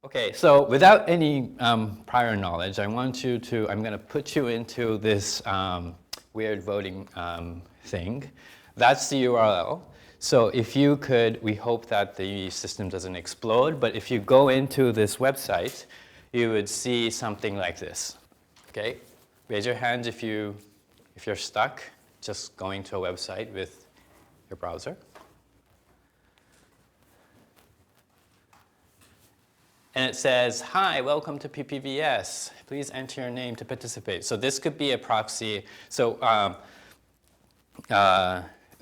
Okay, so without any prior knowledge, I'm going to put you into this weird voting thing. That's the URL. So if you could, we hope that the system doesn't explode, but if you go into this website, you would see something like this. Okay, raise your hand if you're stuck just going to a website with your browser. And it says, hi, welcome to PPVS. Please enter your name to participate. So this could be a proxy. So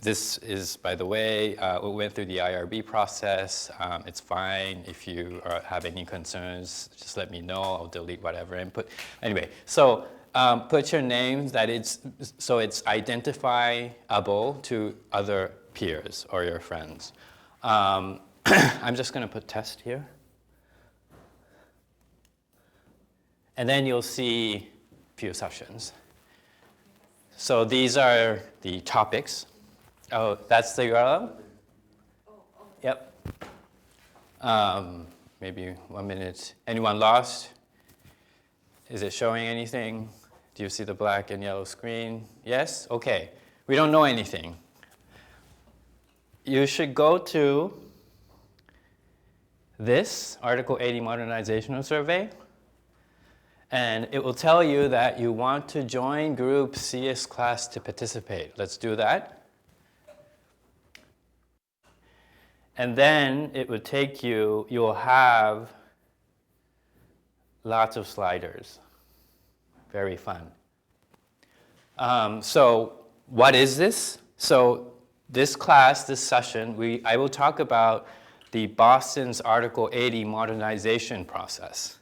this is, by the way, we went through the IRB process. It's fine. If you have any concerns, just let me know. I'll delete whatever input. Anyway, so put your name so it's identifiable to other peers or your friends. I'm just going to put test here. And then you'll see a few sessions. So these are the topics. Oh, that's the URL? Yep. Maybe 1 minute. Anyone lost? Is it showing anything? Do you see the black and yellow screen? Yes? Okay. We don't know anything. You should go to this Article 80 Modernizational Survey. And it will tell you that you want to join group CS class to participate. Let's do that. And then it would take you, you'll have lots of sliders. Very fun. So what is this? So this class, this session, I will talk about the Boston's Article 80 modernization process.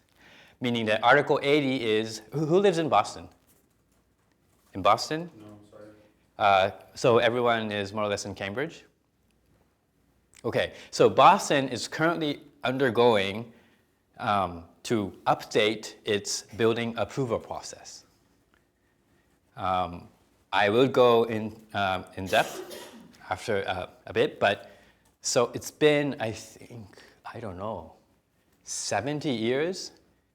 Meaning that Article 80 is, who lives in Boston? In Boston? No, sorry. So everyone is more or less in Cambridge? Okay, so Boston is currently undergoing to update its building approval process. I will go in depth after a bit, but so it's been, I think, I don't know, 70 years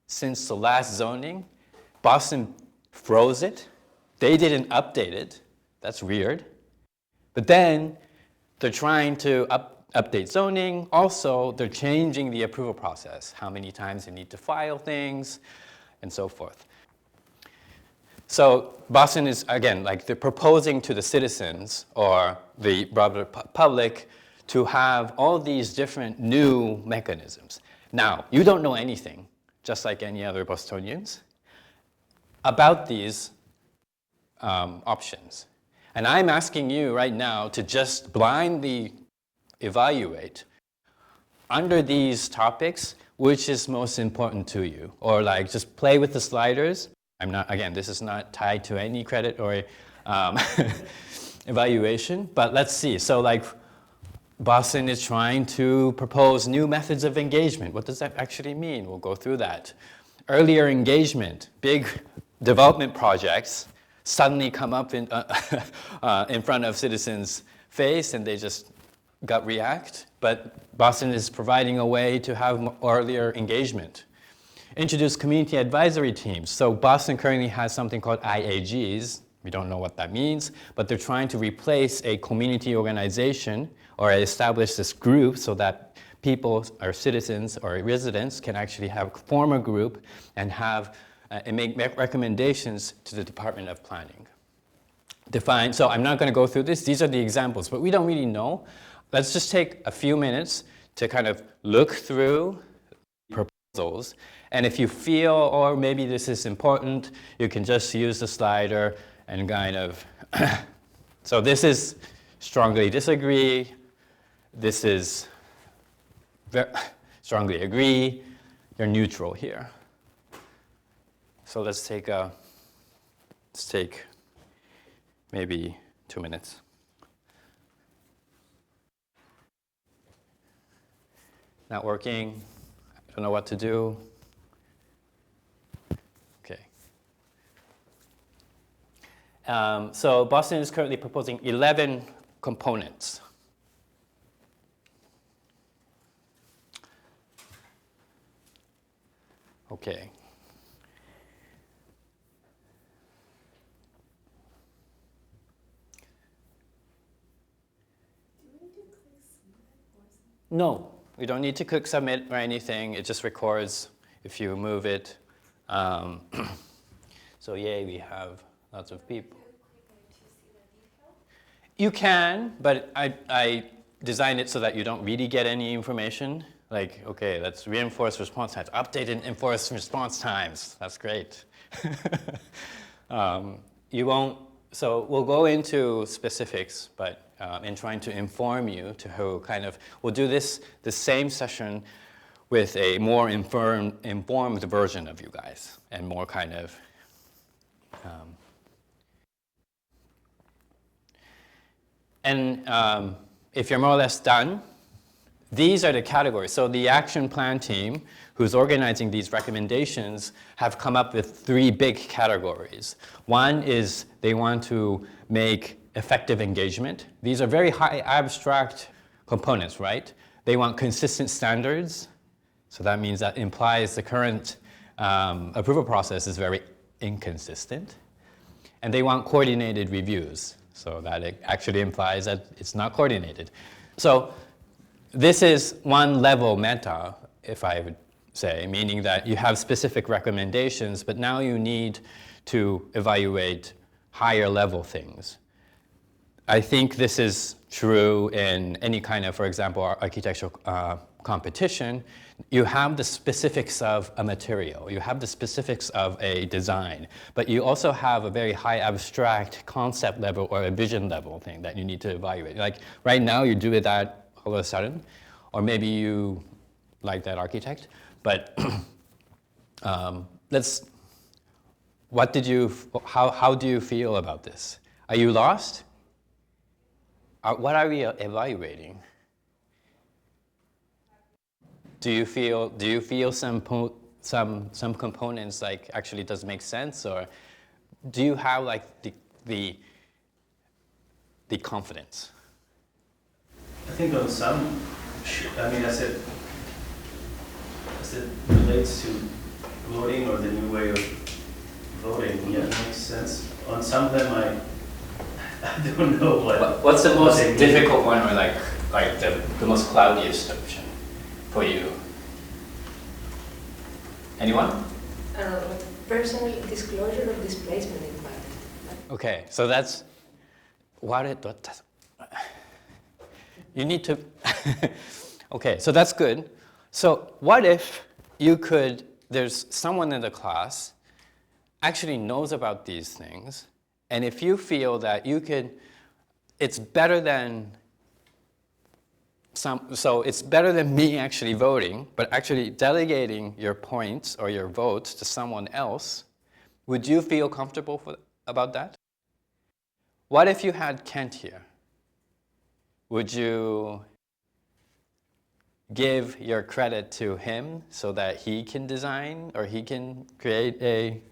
since the last zoning. Boston froze it. They didn't update it. That's weird. But then they're trying to update zoning. Also, they're changing the approval process, how many times you need to file things, and so forth. So Boston is, again, like they're proposing to the citizens or the broader public to have all these different new mechanisms. Now, you don't know anything, just like any other Bostonians, about these options. And I'm asking you right now to just blindly evaluate under these topics, which is most important to you, or like just play with the sliders. I'm not, again, this is not tied to any credit or evaluation, but let's see. So like Boston is trying to propose new methods of engagement. What does that actually mean? We'll go through that. Earlier engagement, big development projects suddenly come up in front of citizens' face and they just gut react. But Boston is providing a way to have earlier engagement. Introduce community advisory teams. So Boston currently has something called IAGs. We don't know what that means, but they're trying to replace a community organization or establish this group so that people or citizens or residents can actually form a group and make recommendations to the Department of Planning. So I'm not going to go through this. These are the examples, but we don't really know. Let's just take a few minutes to kind of look through proposals. And if you feel, or maybe this is important, you can just use the slider and kind of, so this is strongly disagree. This is strongly agree. You're neutral here. So let's take maybe 2 minutes. Not working. I don't know what to do. Okay. So Boston is currently proposing 11 components. Okay. No, we don't need to click submit or anything. It just records if you move it. So yay, we have lots of people. You can, but I designed it so that you don't really get any information. Like, okay, let's reinforce response times. Update and enforce response times. That's great. You won't, so we'll go into specifics, but in trying to inform you to who kind of, we'll do the same session with a more informed version of you guys and more kind of, if you're more or less done, these are the categories. So the action plan team, who's organizing these recommendations, have come up with 3 big categories. One is they want to make effective engagement. These are very high abstract components, right? They want consistent standards. So that means that implies the current approval process is very inconsistent. And they want coordinated reviews. So that it actually implies that it's not coordinated. So this is one level meta, if I would say, meaning that you have specific recommendations, but now you need to evaluate higher level things. I think this is true in any kind of, for example, architectural competition. You have the specifics of a material, you have the specifics of a design, but you also have a very high abstract concept level or a vision level thing that you need to evaluate. Like right now you do that all of a sudden, or maybe you like that architect, but how do you feel about this? Are you lost? What are we evaluating? Do you feel some components like actually does make sense, or do you have like the confidence? I think on some, I mean, as it relates to voting or the new way of voting, yeah, it makes sense. On some of them, I don't know what. What's the most difficult one, or like the most cloudiest option for you? Anyone? Personal disclosure of displacement impact. Okay, so that's you need to. Okay, so that's good. So what if you could? There's someone in the class actually knows about these things, and if you feel that you could, it's better than so it's better than me actually voting, but actually delegating your points or your votes to someone else, would you feel comfortable about that? What if you had Kent here? Would you give your credit to him so that he can design or he can create a...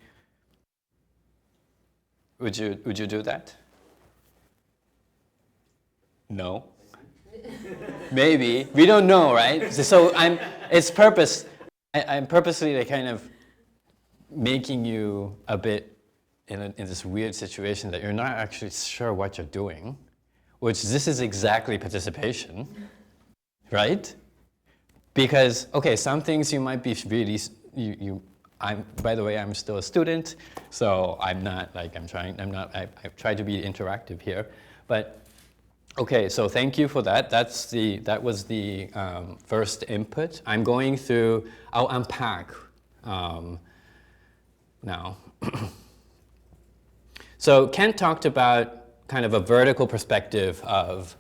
Would you do that? No? Maybe. We don't know, right? So I'm purposely like kind of making you a bit in this weird situation that you're not actually sure what you're doing, which this is exactly participation, right? Because, okay, some things you might be really, by the way, I'm still a student, so I'm not like, I try to be interactive here, but okay, so thank you for that. That was the first input. I'm going through, I'll unpack now. So Kent talked about kind of a vertical perspective of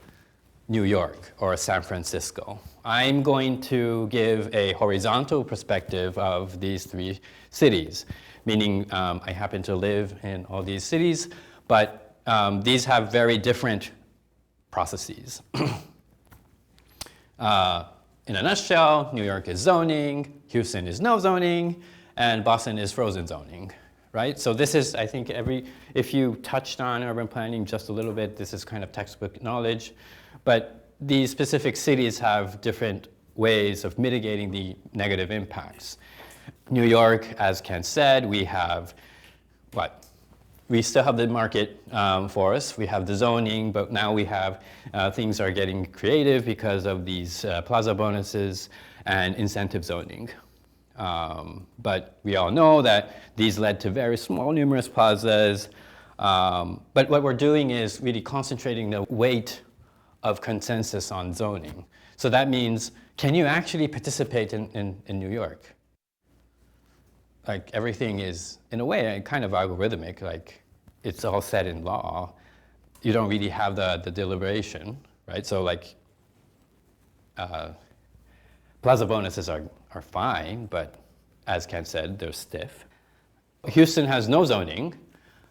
New York or San Francisco. I'm going to give a horizontal perspective of these 3 cities, meaning I happen to live in all these cities, but these have very different processes. In a nutshell, New York is zoning, Houston is no zoning, and Boston is frozen zoning, right? So this is, I think, if you touched on urban planning just a little bit, this is kind of textbook knowledge, but these specific cities have different ways of mitigating the negative impacts. New York, as Ken said, we have what? We still have the market for us. We have the zoning, but now we have things are getting creative because of these plaza bonuses and incentive zoning. But we all know that these led to very small, numerous plazas. But what we're doing is really concentrating the weight of consensus on zoning. So that means, can you actually participate in New York? Like everything is, in a way, kind of algorithmic, like it's all set in law. You don't really have the deliberation, right? So like, plaza bonuses are fine, but as Ken said, they're stiff. Houston has no zoning,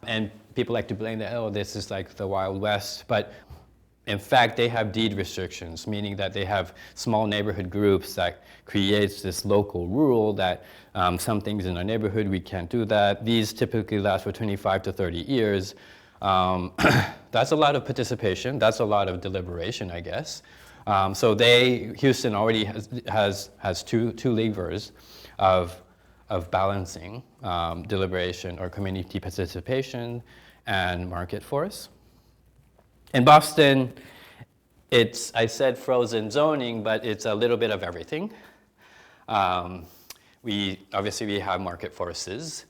and people like to blame that, oh, this is like the Wild West, but in fact, they have deed restrictions, meaning that they have small neighborhood groups that creates this local rule that some things in our neighborhood, we can't do that. These typically last for 25 to 30 years. That's a lot of participation. That's a lot of deliberation, I guess. So Houston already has two levers of balancing deliberation or community participation and market force. In Boston, I said frozen zoning, but it's a little bit of everything. Obviously we have market forces.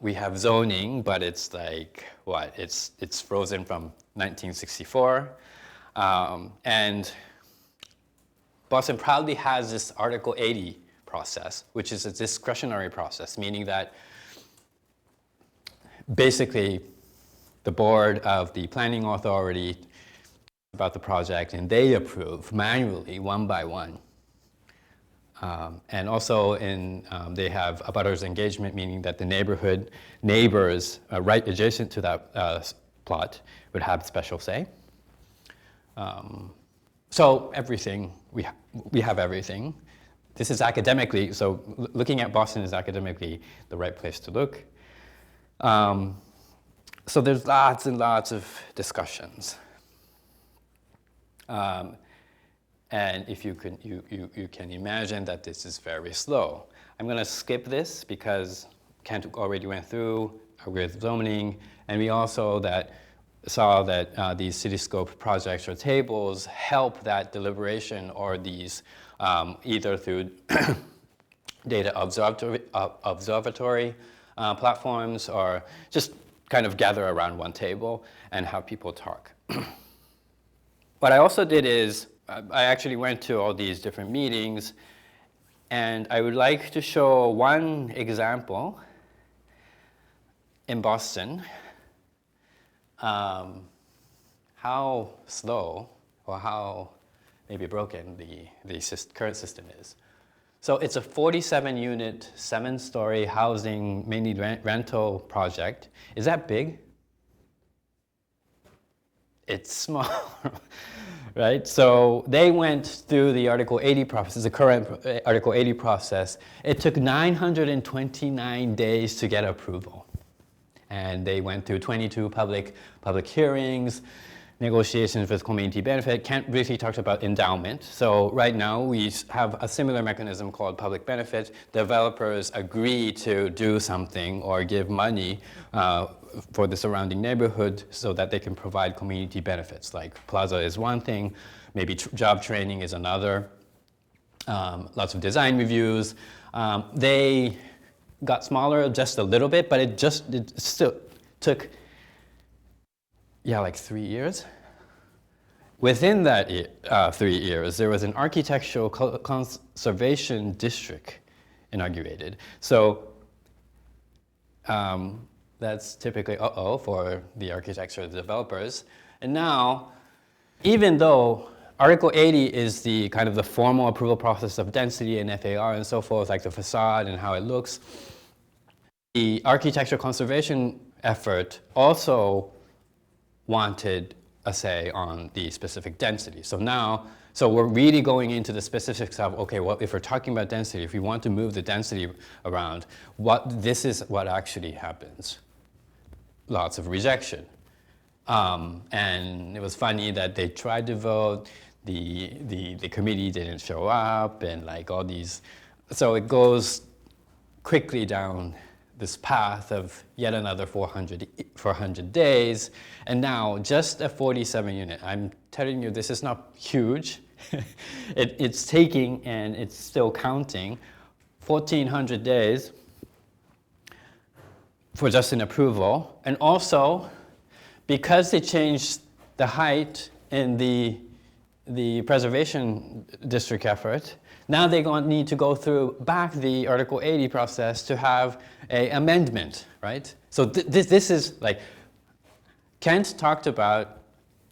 We have zoning, but it's like, what? It's frozen from 1964. And Boston proudly has this Article 80 process, which is a discretionary process, meaning that basically the board of the planning authority about the project, and they approve manually, one by one. And also they have abutters engagement, meaning that the neighbors right adjacent to that plot would have special say. So everything, we have everything. This is academically, so looking at Boston is academically the right place to look. So there's lots and lots of discussions. And if you can imagine that this is very slow. I'm going to skip this because Kent already went through with zoning, and we also saw that these cityscope projects or tables help that deliberation or these either through data observatory platforms or just kind of gather around one table and have people talk. What I also did is I actually went to all these different meetings, and I would like to show one example in Boston, how slow or how maybe broken the current system is. So it's a 47-unit, 7-story housing, mainly rental project. Is that big? It's small, right? So they went through the Article 80 process, the current Article 80 process. It took 929 days to get approval. And they went through 22 public hearings, negotiations with community benefit. Kent briefly talked about endowment. So right now we have a similar mechanism called public benefit. Developers agree to do something or give money for the surrounding neighborhood so that they can provide community benefits. Like plaza is one thing, maybe job training is another. Lots of design reviews. They got smaller just a little bit, but it still took like 3 years. Within that 3 years, there was an architectural conservation district inaugurated. So that's typically for the architecture developers. And now, even though Article 80 is the kind of the formal approval process of density and FAR and so forth, like the facade and how it looks, the architecture conservation effort also wanted a say on the specific density. So we're really going into the specifics of, okay, well, if we're talking about density, if we want to move the density around, this is what actually happens. Lots of rejection. And it was funny that they tried to vote, the committee didn't show up, and like all these, so it goes quickly down this path of yet another 400 days, and now just a 47 unit. I'm telling you, this is not huge. It's taking, and it's still counting, 1,400 days for just an approval. And also, because they changed the height in the preservation district effort, now they're going to need to go through back the Article 80 process to have an amendment, right? So this is like, Kent talked about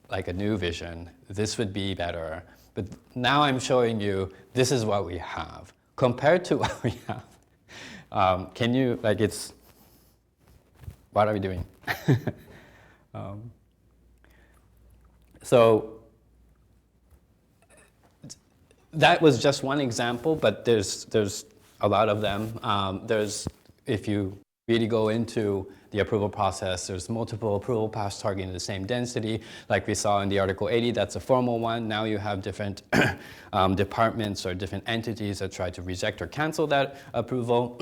like a new vision. This would be better. But now I'm showing you, this is what we have. Compared to what we have, can you, like it's, what are we doing? So that was just one example, but there's a lot of them. If you really go into the approval process, there's multiple approval paths targeting the same density. Like we saw in the Article 80, that's a formal one. Now you have different departments or different entities that try to reject or cancel that approval.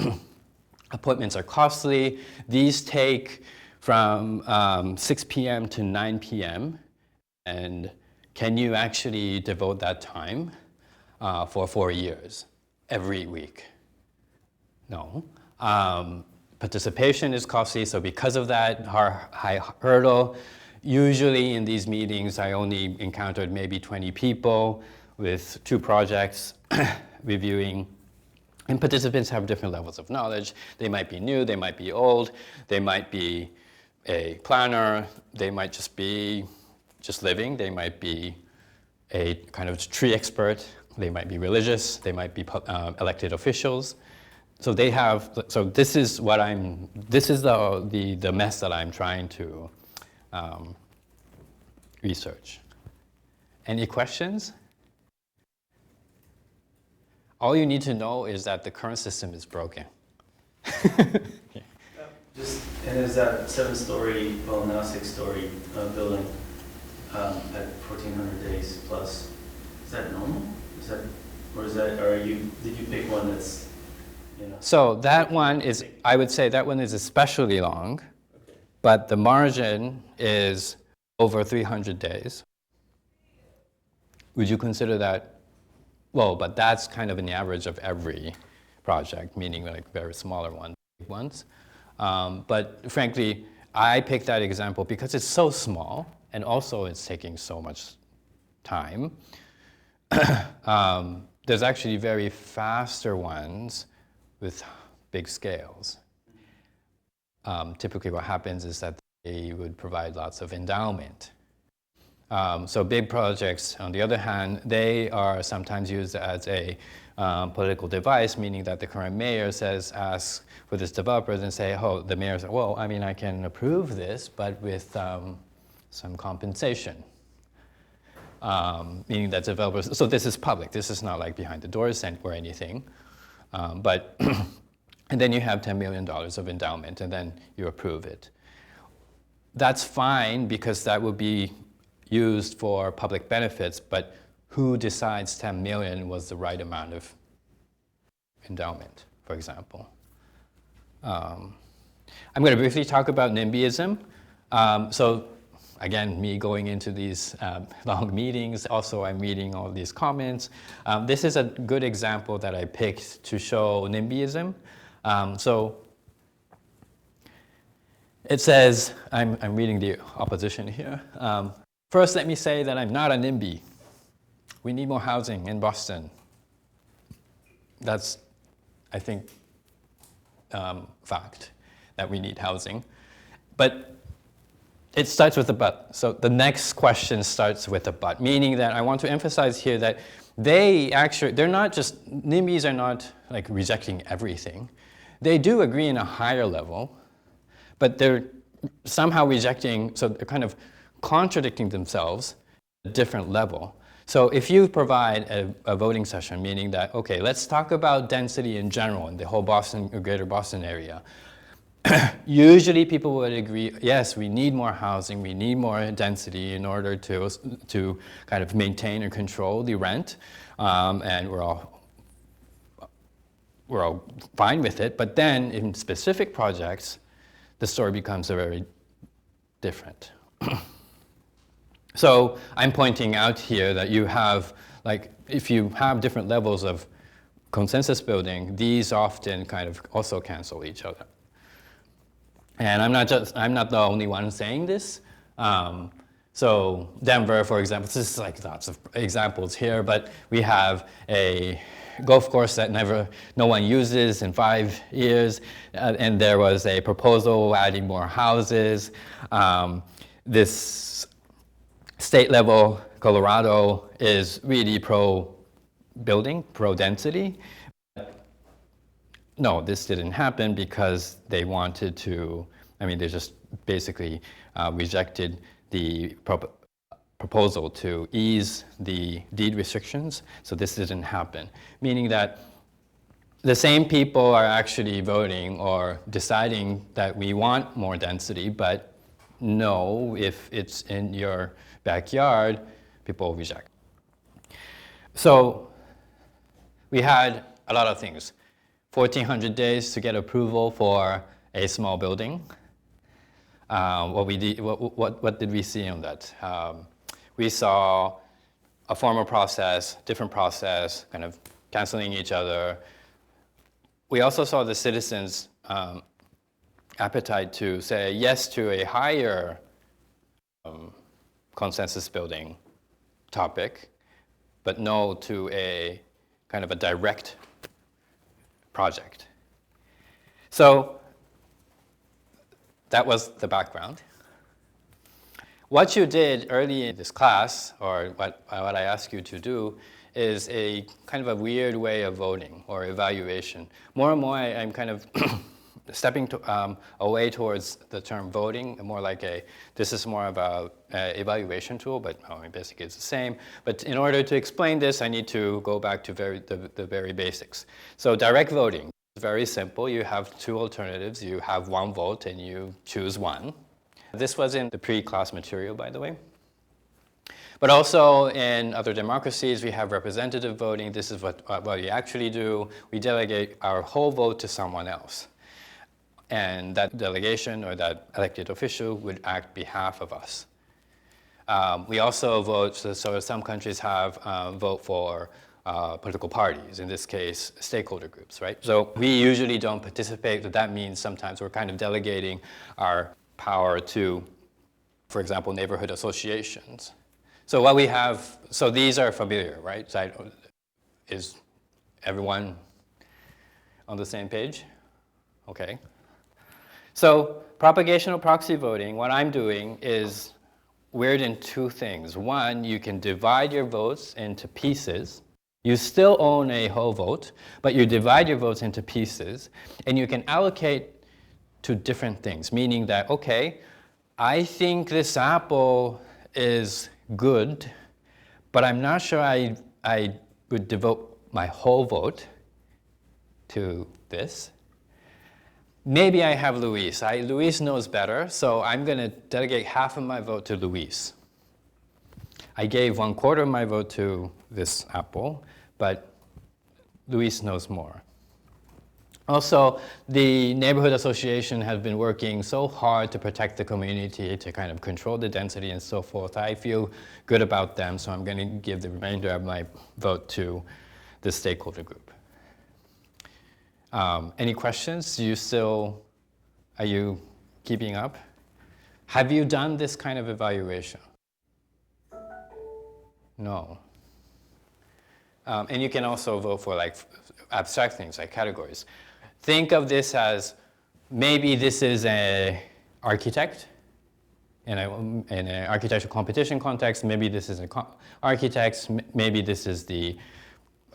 Appointments are costly. These take from 6 p.m. to 9 p.m. And can you actually devote that time for 4 years, every week? No. Participation is costly, so because of that high hurdle, usually in these meetings I only encountered maybe 20 people with 2 projects reviewing. And participants have different levels of knowledge. They might be new, they might be old, they might be a planner, they might just be living, they might be a kind of tree expert, they might be religious, they might be elected officials. So they have, so this is what this is the mess that I'm trying to research. Any questions? All you need to know is that the current system is broken. And is that 7-story, well now 6-story building at 1,400 days plus, is that normal? Did you pick one that's, you know? So that one is, I would say that one is especially long, okay. But the margin is over 300 days. Would you consider that? Well, but that's kind of an average of every project, meaning like very smaller ones. But frankly, I picked that example because it's so small and also it's taking so much time. There's actually very faster ones with big scales. Typically what happens is that they would provide lots of endowment. So big projects, on the other hand, they are sometimes used as a political device, meaning that the current mayor asks for this developers and say, oh, the mayor says, well, I mean, I can approve this, but with some compensation. Meaning that developers, so this is public, this is not like behind the doors or anything. But, and then you have $10 million of endowment and then you approve it. That's fine because that would be used for public benefits, but who decides 10 million was the right amount of endowment, for example? I'm going to briefly talk about NIMBYism. So again, me going into these long meetings, also I'm reading all these comments. This is a good example that I picked to show NIMBYism. So it says, I'm reading the opposition here. First, let me say that I'm not a NIMBY. We need more housing in Boston. That's, I think, fact, that we need housing. But it starts with a but. So the next question starts with a but, meaning that I want to emphasize here that they're not just, NIMBYs are not like rejecting everything. They do agree in a higher level, but they're somehow rejecting, so they're kind of contradicting themselves at a different level. So if you provide a voting session, meaning that, okay, let's talk about density in general in the whole Boston, or greater Boston area. Usually people would agree, yes, we need more housing, we need more density in order to kind of maintain and control the rent, and we're all we're all fine with it. But then in specific projects, the story becomes very different. So I'm pointing out here that you have, like, if you have different levels of consensus building, these often kind of also cancel each other. And I'm not the only one saying this. So Denver, for example, this is like lots of examples here, but we have a golf course that no one uses in 5 years, and there was a proposal adding more houses. This state level, Colorado, is really pro-building, pro-density. No, this didn't happen because they wanted to, they just basically rejected the proposal to ease the deed restrictions, so this didn't happen. Meaning that the same people are actually voting or deciding that we want more density, but no, if it's in your backyard, people reject. So we had a lot of things. 1,400 days to get approval for a small building. What did we see on that? We saw a formal process, different process, kind of canceling each other. We also saw the citizens' appetite to say yes to a higher consensus building topic, but no to a kind of a direct project. So that was the background. What you did early in this class, or what I asked you to do, is a kind of a weird way of voting or evaluation. More and more I'm kind of stepping away towards the term voting, more like this is more of a evaluation tool, but basically it's the same. But in order to explain this, I need to go back to the very basics. So direct voting is very simple. You have two alternatives. You have one vote and you choose one. This was in the pre-class material, by the way. But also in other democracies, we have representative voting. This is what we actually do. We delegate our whole vote to someone else. And that delegation or that elected official would act on behalf of us. We also vote, so some countries have vote for political parties, in this case, stakeholder groups, right? So we usually don't participate, but that means sometimes we're kind of delegating our power to, for example, neighborhood associations. So what we have, so these are familiar, right? So is everyone on the same page? Okay. So propagational proxy voting, what I'm doing is weird in two things. One, you can divide your votes into pieces. You still own a whole vote, but you divide your votes into pieces, and you can allocate to different things, meaning that, okay, I think this apple is good, but I'm not sure I would devote my whole vote to this. Maybe I have Luis. Luis knows better, so I'm going to delegate half of my vote to Luis. I gave 1/4 of my vote to this apple, but Luis knows more. Also, the neighborhood association has been working so hard to protect the community, to kind of control the density and so forth. I feel good about them, so I'm going to give the remainder of my vote to the stakeholder group. Any questions? Are you keeping up? Have you done this kind of evaluation? No. And you can also vote for like abstract things like categories. Think of this as maybe this is an architect in an architectural competition context. Maybe this is an architect. Maybe this is the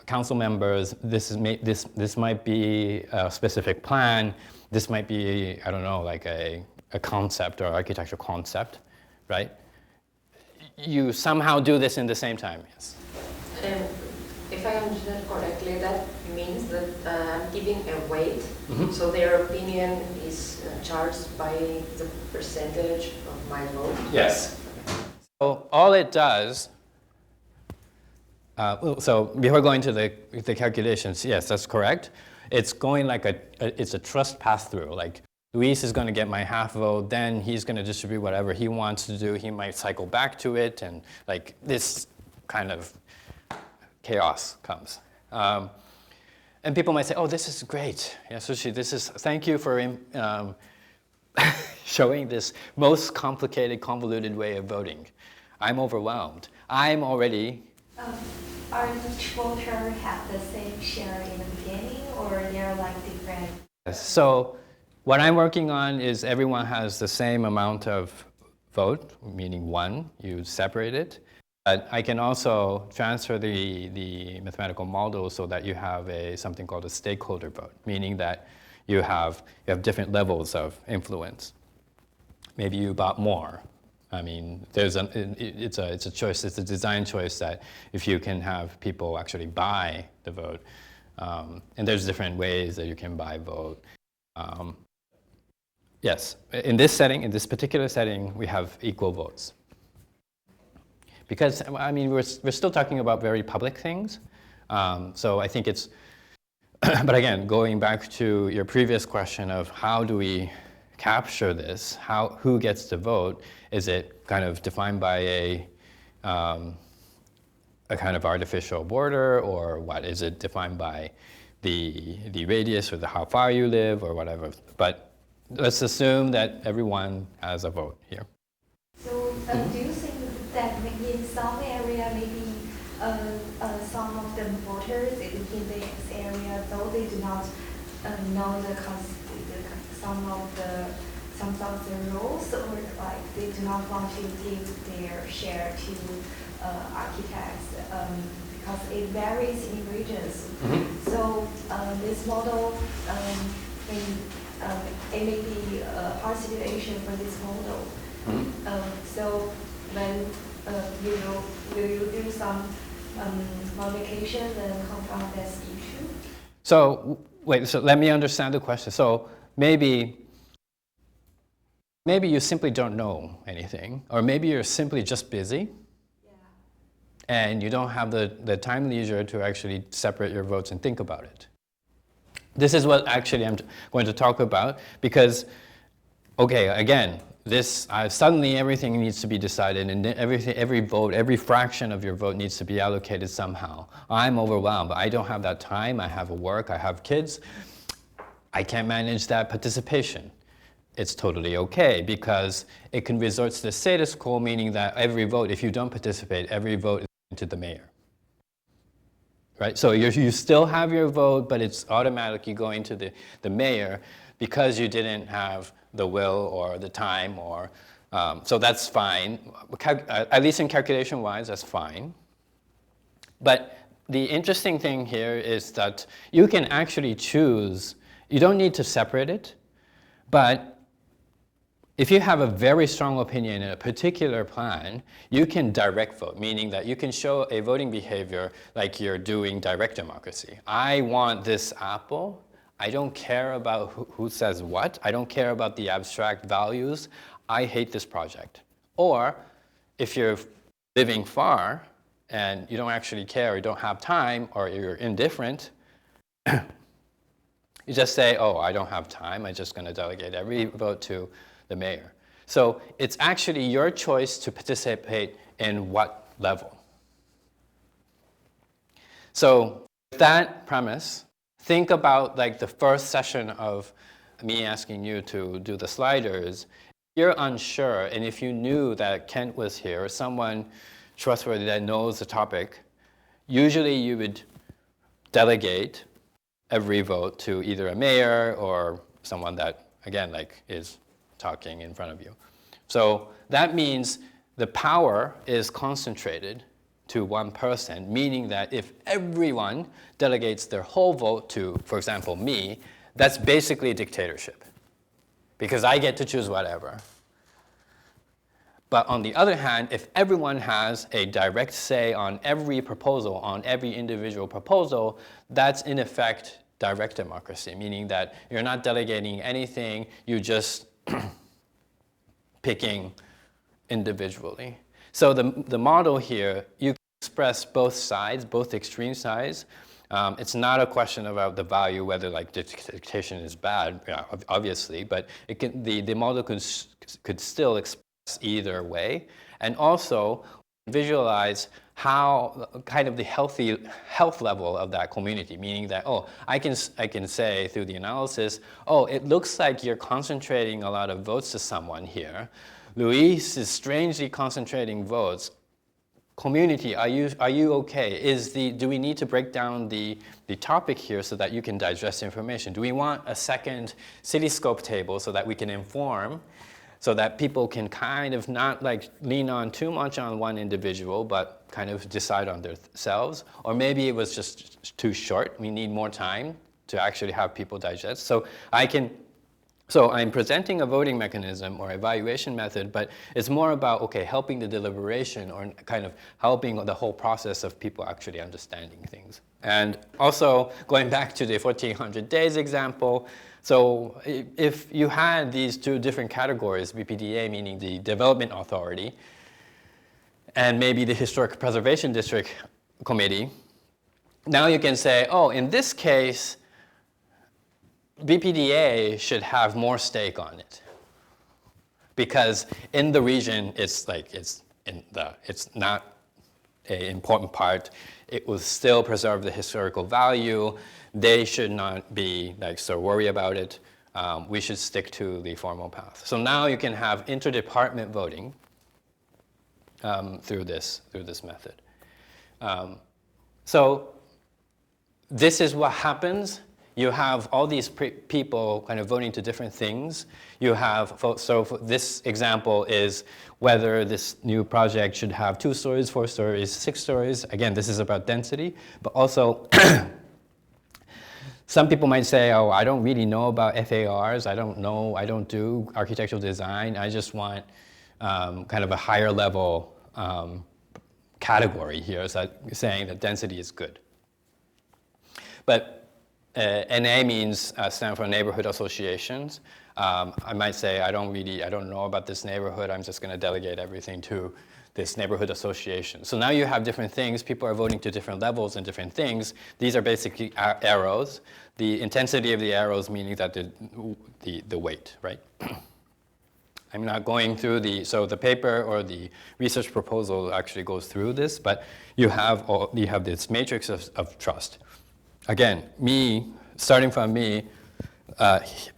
council members. This might be a specific plan. This might be, I don't know, like a concept or architectural concept, right? You somehow do this in the same time, yes. If I understand correctly, that means that I'm giving a weight, so their opinion is charged by the percentage of my vote? Yes. So all it does, so before going to the calculations, yes, that's correct. it's going like it's a trust pass-through. Like Luis is going to get my half vote, then he's going to distribute whatever he wants to do. He might cycle back to it, and like this kind of chaos comes. And people might say, oh, this is great. Yasushi, thank you for showing this most complicated, convoluted way of voting. I'm overwhelmed. I'm already... Are each voter have the same share in the beginning, or they're like different? So what I'm working on is everyone has the same amount of vote, meaning 1, you separate it. But I can also transfer the mathematical model so that you have something called a stakeholder vote, meaning that you have different levels of influence. Maybe you bought more. I mean, it's a choice. It's a design choice that if you can have people actually buy the vote, and there's different ways that you can buy vote. Yes, in this setting, in this particular setting, we have equal votes. Because, I mean, we're still talking about very public things. So I think it's, but again, going back to your previous question of how do we capture this, who gets to vote, is it kind of defined by a kind of artificial border, or what? Is it defined by the radius or how far you live or whatever? But let's assume that everyone has a vote here. So do you think that in some area, maybe some of the voters in this area, though they do not know some of the rules, or like they do not want to give their share to architects because it varies in regions. Mm-hmm. So this model, it may be a hard situation for this model. Mm-hmm. So when will you do some modifications and confront this issue? So wait, so let me understand the question. So maybe you simply don't know anything, or maybe you're simply just busy. Yeah. And you don't have the time leisure to actually separate your votes and think about it. This is what actually I'm going to talk about, because, okay, again, suddenly everything needs to be decided, and every vote, every fraction of your vote needs to be allocated somehow. I'm overwhelmed. I don't have that time. I have work. I have kids. I can't manage that participation. It's totally okay, because it can resort to the status quo, meaning that every vote, if you don't participate, every vote is going to the mayor. Right? So you still have your vote, but it's automatically going to the mayor because you didn't have the will or the time, so that's fine. At least in calculation-wise, that's fine. But the interesting thing here is that you can actually choose. You don't need to separate it, but if you have a very strong opinion in a particular plan, you can direct vote, meaning that you can show a voting behavior like you're doing direct democracy. I want this apple. I don't care about who says what. I don't care about the abstract values. I hate this project. Or if you're living far and you don't actually care, or you don't have time, or you're indifferent, you just say, oh, I don't have time. I'm just going to delegate every vote to the mayor. So it's actually your choice to participate in what level. So with that premise, think about like the first session of me asking you to do the sliders. You're unsure, and if you knew that Kent was here, or someone trustworthy that knows the topic, usually you would delegate every vote to either a mayor or someone that, again, like is talking in front of you. So that means the power is concentrated to one person, meaning that if everyone delegates their whole vote to, for example, me, that's basically dictatorship, because I get to choose whatever. But on the other hand, if everyone has a direct say on every proposal, on every individual proposal, that's in effect direct democracy, meaning that you're not delegating anything, you just picking individually. So the model here, you can express both sides, both extreme sides, It's not a question about the value, whether like dictation is bad, yeah, obviously, but it can, the model could still express either way. And also visualize how kind of the health level of that community, meaning that, oh, I can say through the analysis, oh, it looks like you're concentrating a lot of votes to someone here. Luis is strangely concentrating votes. Community, are you okay? Do we need to break down the topic here so that you can digest information? Do we want a second cityscope table so that we can inform, so that people can kind of not like lean on too much on one individual, but kind of decide on themselves? Or maybe it was just too short. We need more time to actually have people digest. So I'm presenting a voting mechanism or evaluation method, but it's more about, okay, helping the deliberation or kind of helping the whole process of people actually understanding things. And also, going back to the 1400 days example, so if you had these two different categories, BPDA meaning the development authority, and maybe the historic preservation district committee, now you can say, oh, in this case, BPDA should have more stake on it, because in the region it's not an important part. It will still preserve the historical value. They should not be like so worried about it. We should stick to the formal path. So now you can have interdepartment voting through this method. So this is what happens. You have all these people kind of voting to different things. You have, so for this example is whether this new project should have 2 stories, 4 stories, 6 stories. Again, this is about density, but also some people might say, oh, I don't really know about FARs. I don't do architectural design. I just want kind of a higher level category here, so saying that density is good. But NA means stand for neighborhood associations. I might say I don't know about this neighborhood. I'm just going to delegate everything to this neighborhood association. So now you have different things. People are voting to different levels and different things. These are basically arrows. The intensity of the arrows meaning that the weight, right? I'm not going through so the paper or the research proposal actually goes through this, but you have this matrix of trust. Again, starting from me,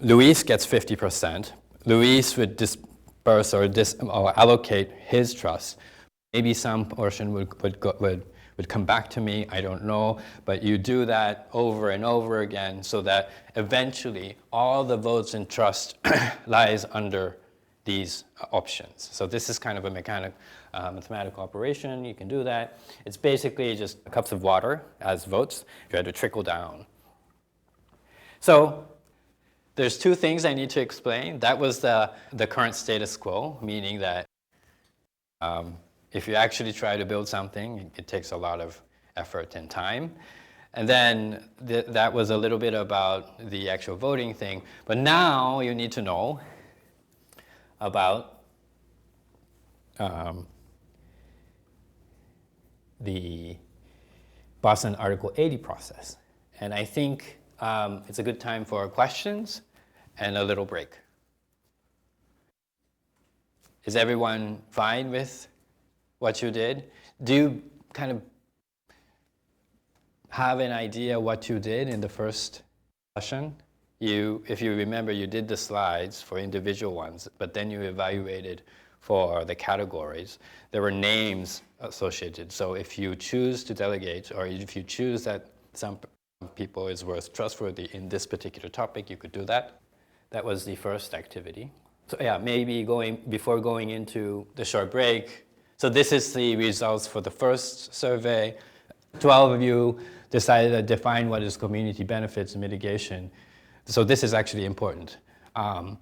Luis gets 50%. Luis would disperse or allocate his trust. Maybe some portion would come back to me, I don't know, but you do that over and over again so that eventually all the votes and trust lies under these options. So this is kind of a mathematical operation. You can do that. It's basically just cups of water as votes. You had to trickle down. So there's 2 things I need to explain. That was the current status quo, meaning that if you actually try to build something, it takes a lot of effort and time. And then that was a little bit about the actual voting thing. But now you need to know about the Boston Article 80 process. And I think it's a good time for questions and a little break. Is everyone fine with what you did? Do you kind of have an idea what you did in the first session? If you remember, you did the slides for individual ones, but then you evaluated for the categories. There were names associated. So if you choose to delegate, or if you choose that some people is worth trustworthy in this particular topic, you could do that. That was the first activity. So yeah, maybe before going into the short break. So this is the results for the first survey. 12 of you decided to define what is community benefits and mitigation. So this is actually important. I'll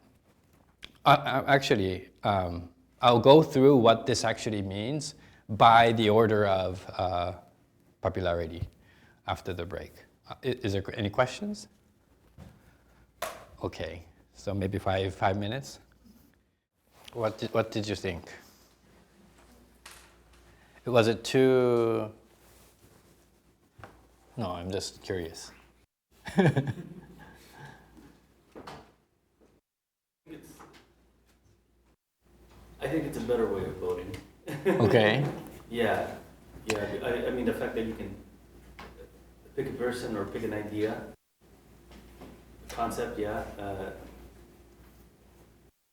go through what this actually means by the order of popularity after the break. Is there any questions? Okay, so maybe 5 minutes. What did you think? Was it too No, I'm just curious. I think it's a better way of voting. Okay. Yeah, yeah. I mean, the fact that you can pick a person or pick an idea, concept, yeah,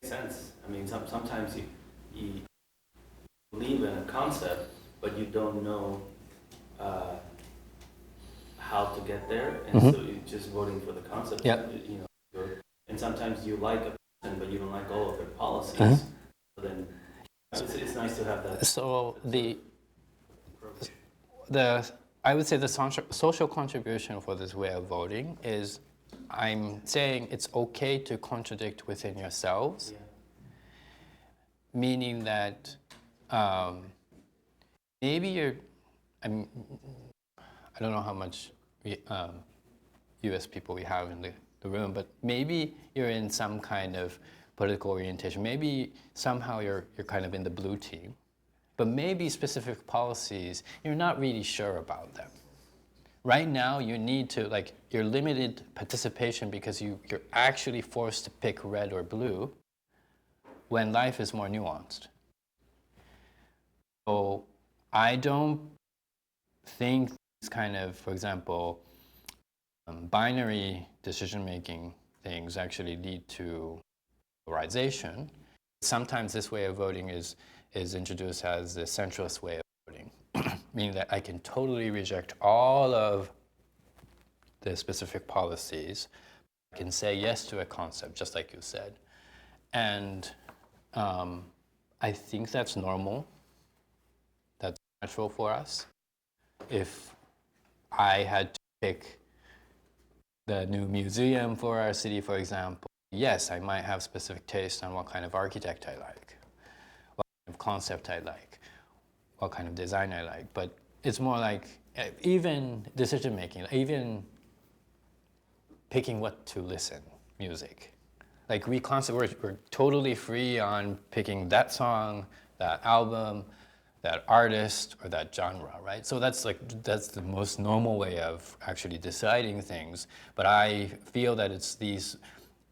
makes sense. I mean, sometimes you believe in a concept, but you don't know how to get there, and so you're just voting for the concept. Yep. You know, and sometimes you like a person, but you don't like all of their policies. So then it's nice to have that. So approach. I would say the social contribution for this way of voting is, I'm saying it's okay to contradict within yourselves, Yeah. meaning that maybe I don't know how much U.S. people we have in the room, but maybe you're in some kind of political orientation. Maybe somehow you're kind of in the blue team, but maybe specific policies, you're not really sure about them. Right now, you need to, like, you're limited participation because you're actually forced to pick red or blue when life is more nuanced. So I don't think these kind of, for example, binary decision-making things actually lead to polarization. Sometimes this way of voting is introduced as the centralist way of voting, meaning that I can totally reject all of the specific policies. I can say yes to a concept, just like you said. And I think that's normal. That's natural for us. If I had to pick the new museum for our city, for example, yes, I might have specific taste on what kind of architect I like, what kind of concept I like, what kind of design I like. But it's more like even decision making, even picking what to listen, music. Like we're totally free on picking that song, that album, that artist, or that genre, right? So that's the most normal way of actually deciding things. But I feel that it's these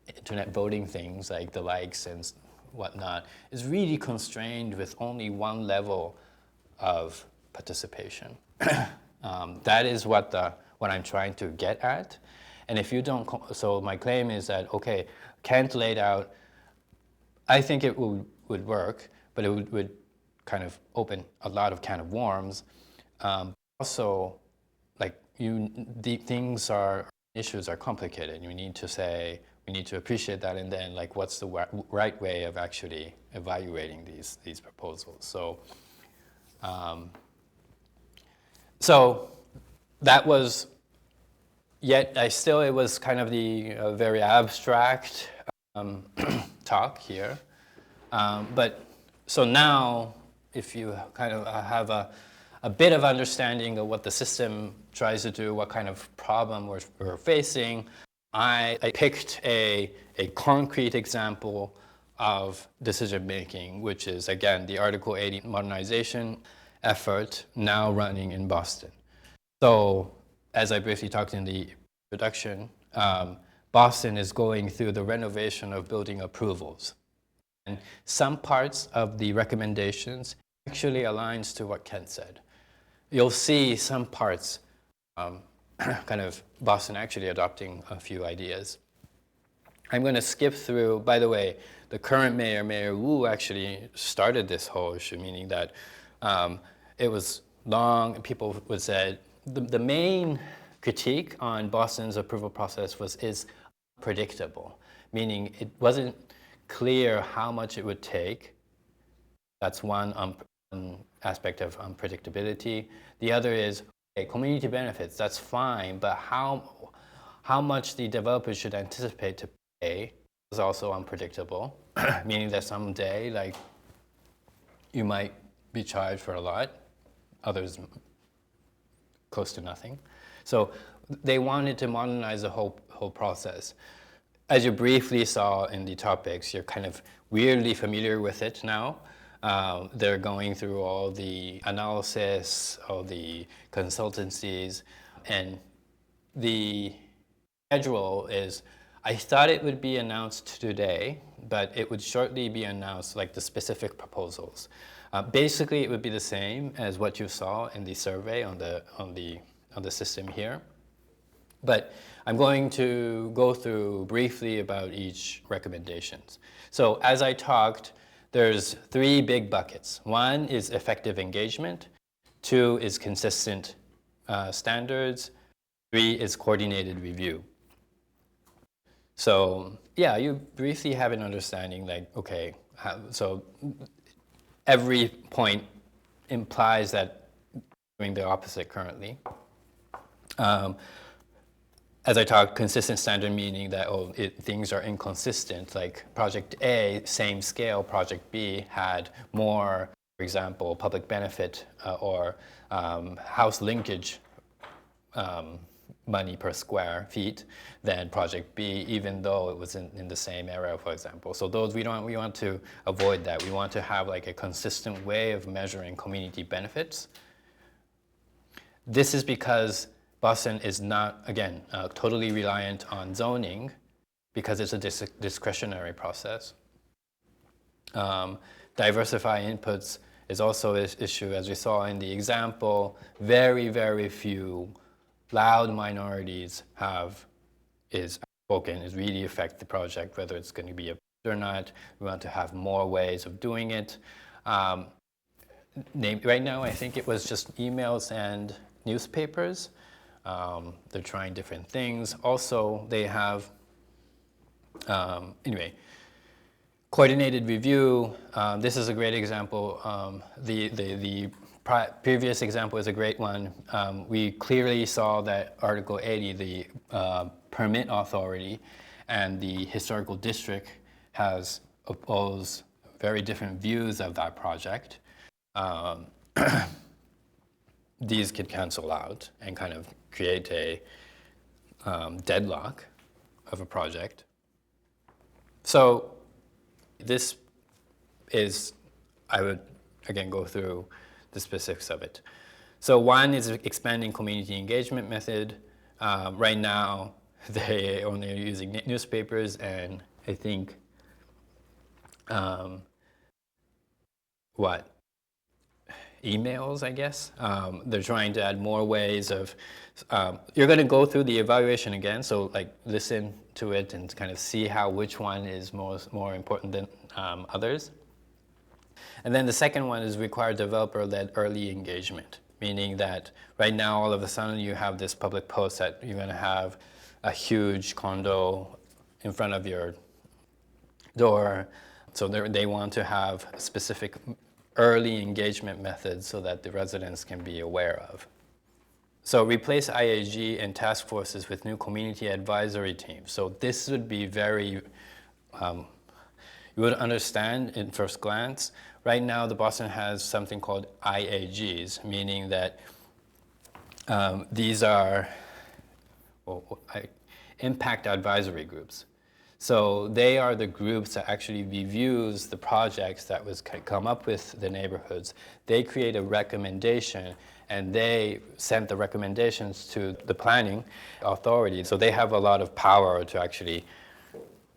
internet voting things, like the likes and whatnot, is really constrained with only one level of participation. That is what I'm trying to get at. And if you don't, so my claim is that, okay, Kent laid out, I think it would work, but it would kind of open a lot of can of worms. Also, like issues are complicated. You need to say, we need to appreciate that, and then like, what's the right way of actually evaluating these proposals? So that was, yet it was kind of the very abstract talk here. But so now, if you kind of have a bit of understanding of what the system tries to do, what kind of problem we're facing, I picked a concrete example of decision making, which is, again, the Article 80 modernization effort now running in Boston. So, as I briefly talked in the introduction, Boston is going through the renovation of building approvals. And some parts of the recommendations actually aligns to what Ken said. You'll see some parts, kind of Boston actually adopting a few ideas. I'm going to skip through, by the way, the current mayor, Mayor Wu, actually started this whole issue, meaning that it was long, and people would say, the main critique on Boston's approval process is predictable, meaning it wasn't clear how much it would take. That's one aspect of unpredictability. The other is, okay, community benefits, that's fine, but how much the developers should anticipate to pay is also unpredictable, meaning that someday, like, you might be charged for a lot, others close to nothing. So they wanted to modernize the whole process. As you briefly saw in the topics, you're kind of weirdly familiar with it now. They're going through all the analysis, all the consultancies, And the schedule is, I thought it would be announced today, but it would shortly be announced, like the specific proposals. Basically, it would be the same as what you saw in the survey on the system here. But I'm going to go through briefly about each recommendations. So as I talked, there's 3 big buckets. 1 is effective engagement. 2 is consistent standards. 3 is coordinated review. So yeah, you briefly have an understanding, like, okay, so every point implies that doing the opposite currently. As I talked, consistent standard meaning that things are inconsistent. Like project A, same scale, project B had more, for example, public benefit or house linkage money per square feet than project B, even though it was in the same area, for example. So those we want to avoid that. We want to have like a consistent way of measuring community benefits. This is because Boston is not, again, totally reliant on zoning because it's a discretionary process. Diversify inputs is also an issue, as we saw in the example. Very, very few loud minorities is really affect the project, whether it's going to be a or not. We want to have more ways of doing it. Right now, I think it was just emails and newspapers. They're trying different things. Also, they have, anyway, coordinated review. This is a great example. The previous example is a great one. We clearly saw that Article 80, the permit authority, and the historical district has opposed very different views of that project. These could cancel out and kind of create a deadlock of a project. So this is, I would again go through the specifics of it. So 1 is expanding community engagement method. Right now, they only are using newspapers and I think emails, I guess. They're trying to add more ways of, you're going to go through the evaluation again, so like listen to it and kind of see which one is more important than others. And then the second one is require developer-led early engagement, meaning that right now all of a sudden you have this public post that you're going to have a huge condo in front of your door. So they want to have specific early engagement methods so that the residents can be aware of. So replace IAG and task forces with new community advisory teams. So this would be very, you would understand in first glance. Right now, the Boston has something called IAGs, meaning that these are impact advisory groups. So they are the groups that actually reviews the projects that was come up with the neighborhoods. They create a recommendation and they send the recommendations to the planning authority. So they have a lot of power to actually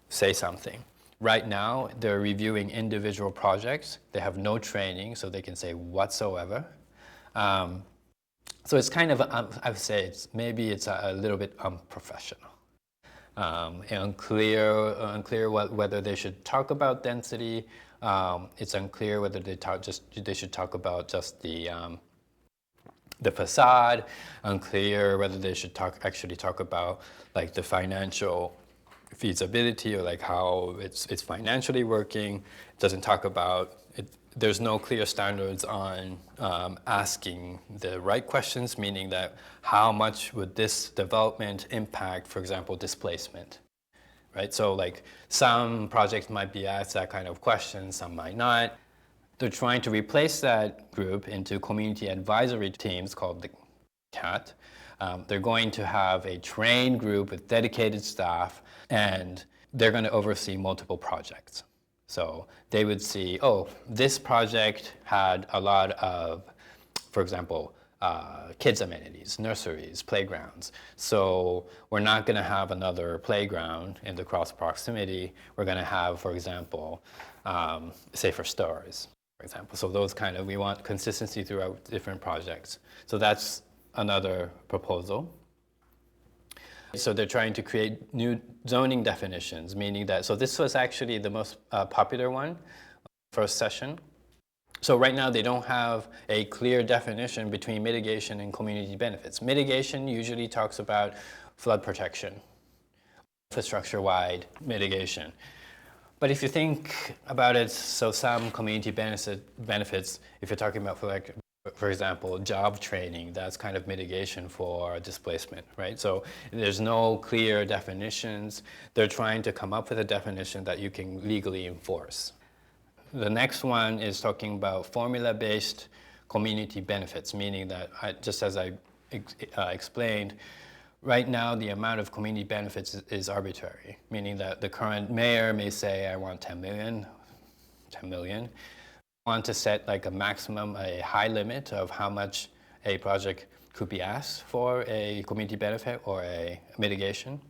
say something. Right now, they're reviewing individual projects. They have no training, so they can say whatsoever. So it's kind of, I would say, maybe it's a little bit unprofessional. Unclear whether they should talk about density. It's unclear whether they should talk about just the facade. Unclear whether they should actually talk about like the financial feasibility or like how it's financially working. It doesn't talk about it. There's no clear standards on asking the right questions, meaning that how much would this development impact, for example, displacement, right? So like some projects might be asked that kind of question, some might not. They're trying to replace that group into community advisory teams called the CAT. They're going to have a trained group with dedicated staff, and they're going to oversee multiple projects. So they would see, oh, this project had a lot of, for example, kids' amenities, nurseries, playgrounds. So we're not going to have another playground in the cross proximity. We're going to have, for example, safer stores, for example. So those kind of, we want consistency throughout different projects. So that's another proposal. So they're trying to create new zoning definitions, meaning that, so this was actually the most popular one, first session. So right now they don't have a clear definition between mitigation and community benefits. Mitigation usually talks about flood protection, infrastructure-wide mitigation. But if you think about it, so some community benefits, if you're talking about, for example, job training, that's kind of mitigation for displacement, right? So there's no clear definitions. They're trying to come up with a definition that you can legally enforce. The next one is talking about formula-based community benefits, meaning that, just as I explained, right now the amount of community benefits is arbitrary, meaning that the current mayor may say, I want 10 million. Want to set like a maximum, a high limit of how much a project could be asked for a community benefit or a mitigation.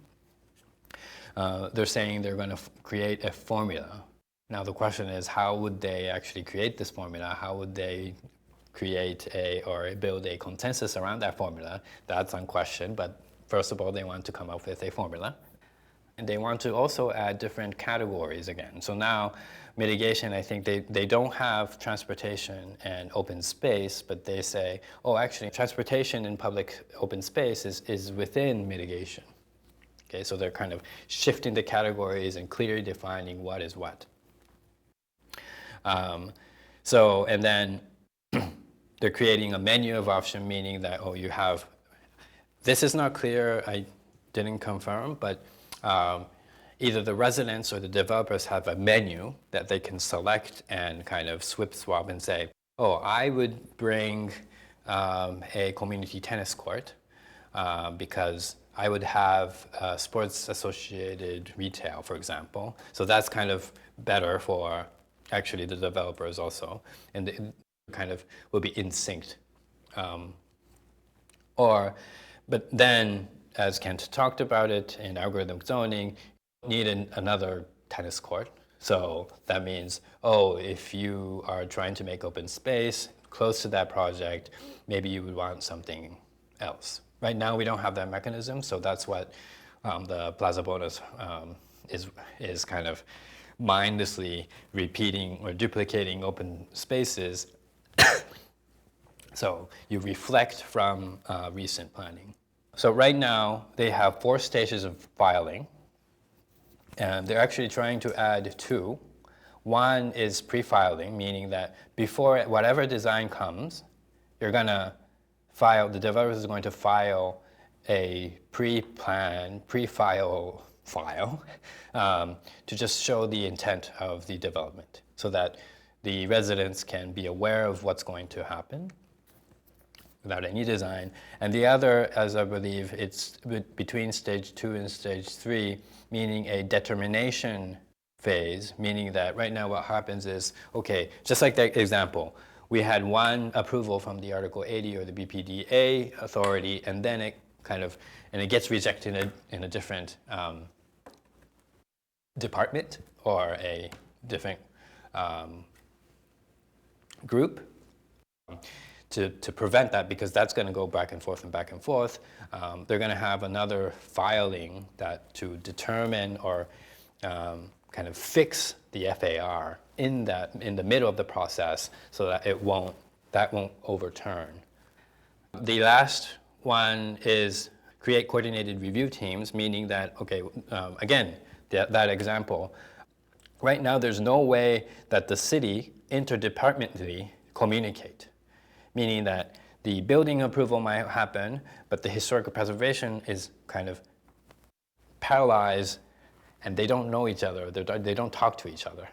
They're saying they're going to create a formula. Now the question is, how would they actually create this formula? How would they create or build a consensus around that formula? That's unquestioned, but first of all, they want to come up with a formula. And they want to also add different categories again. So now mitigation, I think they don't have transportation and open space, but they say, oh, actually transportation and public open space is within mitigation. Okay, so they're kind of shifting the categories and clearly defining what is what. And then they're creating a menu of options, meaning that, oh, you have, this is not clear, I didn't confirm, but either the residents or the developers have a menu that they can select and kind of swap and say, oh, I would bring a community tennis court because I would have sports associated retail, for example. So that's kind of better for actually the developers also, and they kind of will be in sync. But then, as Kent talked about it in algorithmic zoning, you need another tennis court. So that means, oh, if you are trying to make open space close to that project, maybe you would want something else. Right now, we don't have that mechanism, so that's what the Plaza Bonus is kind of mindlessly repeating or duplicating open spaces. So you reflect from recent planning. So right now, they have 4 stages of filing, and they're actually trying to add 2. One is pre-filing, meaning that before whatever design comes, you're gonna file, the developer is going to file a pre-file file to just show the intent of the development so that the residents can be aware of what's going to happen without any design. And the other, as I believe, it's between stage 2 and stage 3, meaning a determination phase, meaning that right now what happens is, okay, just like that example, we had one approval from the Article 80 or the BPDA authority, and then it kind of, and it gets rejected in a different department or a different group. To prevent that, because that's going to go back and forth and back and forth, they're going to have another filing that to determine or kind of fix the FAR in the middle of the process, so that that won't overturn. The last one is create coordinated review teams, meaning that, okay, again, that example, right now there's no way that the city interdepartmentally communicate. Meaning that the building approval might happen, but the historical preservation is kind of paralyzed, and they don't know each other, they don't talk to each other.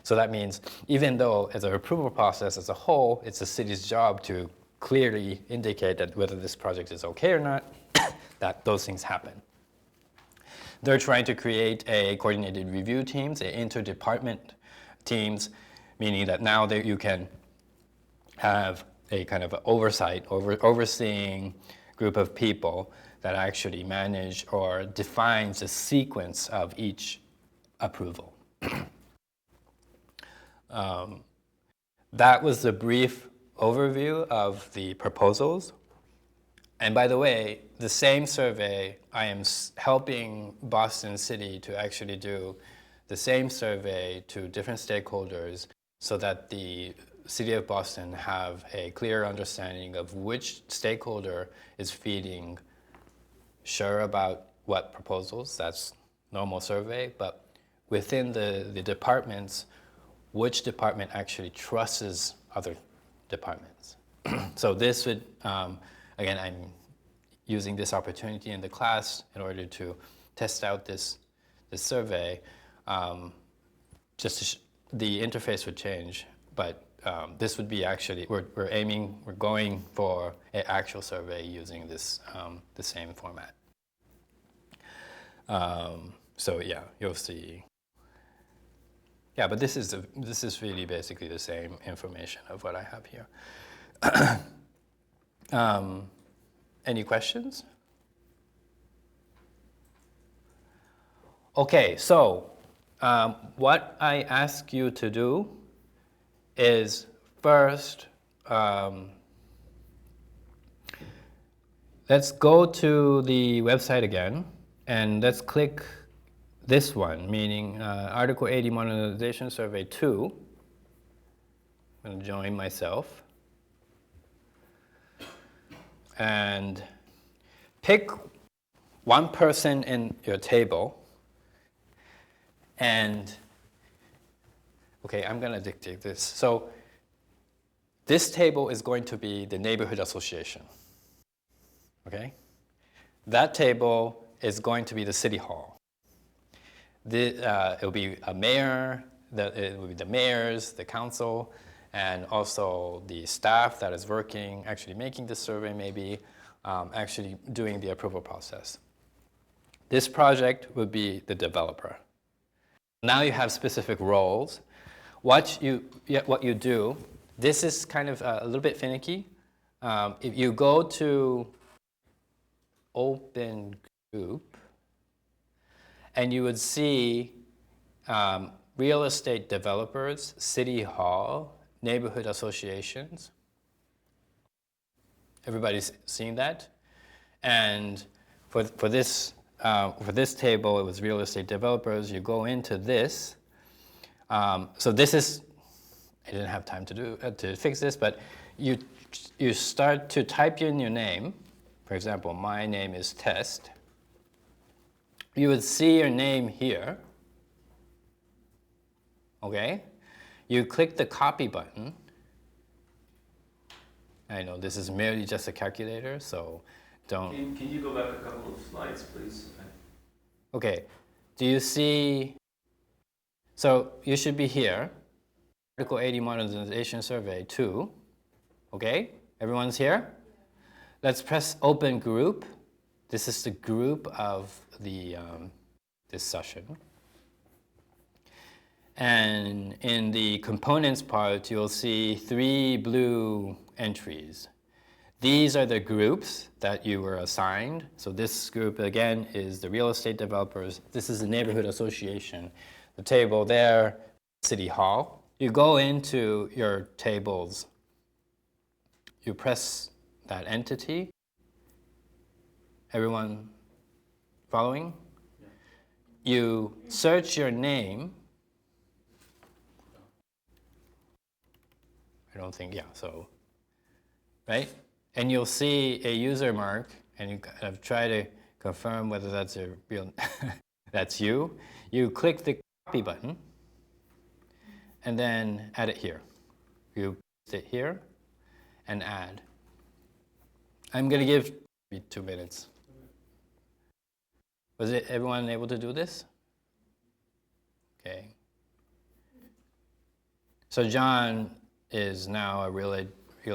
So that means even though as an approval process as a whole, it's the city's job to clearly indicate that whether this project is okay or not, that those things happen. They're trying to create a coordinated review teams, interdepartment teams, meaning that now you can have a kind of overseeing group of people that actually manage or defines the sequence of each approval. That was the brief overview of the proposals. And by the way, the same survey, I am helping Boston City to actually do the same survey to different stakeholders so that the City of Boston have a clear understanding of which stakeholder is feeling sure about what proposals. That's normal survey, but within the departments, which department actually trusts other departments. So this would, again, I'm using this opportunity in the class in order to test out this survey. The interface would change, but this would be actually, we're going for an actual survey using this, the same format. So yeah, you'll see. Yeah, but this is really basically the same information of what I have here. Any questions? Okay, so what I ask you to do is first, let's go to the website again, and let's click this one, meaning Article 80 Modernization Survey 2. I'm going to join myself. And pick one person in your table. And, okay, I'm going to dictate this. So this table is going to be the neighborhood association. Okay? That table is going to be the city hall. It will be a mayor, it will be the mayors, the council, and also the staff that is working, actually making the survey maybe, actually doing the approval process. This project would be the developer. Now you have specific roles. What you do, this is kind of a little bit finicky. If you go to Open Group, and you would see real estate developers, city hall, neighborhood associations. Everybody's seen that? And for this table, it was real estate developers. You go into this. So this is, I didn't have time to fix this, but you start to type in your name. For example, my name is Test. You would see your name here, okay? You click the copy button. I know this is merely just a calculator, so don't. Can you go back a couple of slides, please? Okay, do you see? So you should be here, Article 80 Modernization Survey 2, okay? Everyone's here? Let's press Open Group. This is the group of this session. And in the components part, you'll see 3 blue entries. These are the groups that you were assigned. So this group, again, is the real estate developers. This is the neighborhood association. The table there, City Hall. You go into your tables. You press that entity. Everyone following? Yeah. You search your name. I don't think, yeah, so, right? And you'll see a user mark, and you kind of try to confirm whether that's a real, that's you. You click the copy button, and then add it here. You paste it here, and add. I'm going to give 2 minutes. Was everyone able to do this? Okay. So John is now a real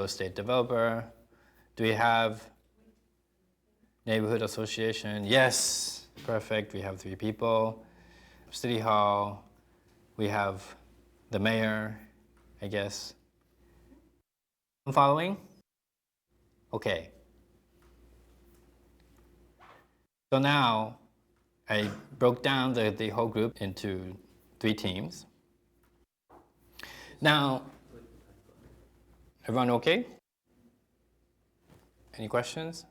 estate developer. Do we have neighborhood association? Yes, perfect. We have 3 people. City Hall. We have the mayor, I guess. I'm following? Okay. So now I broke down the whole group into 3 teams. Now, everyone okay? Any questions?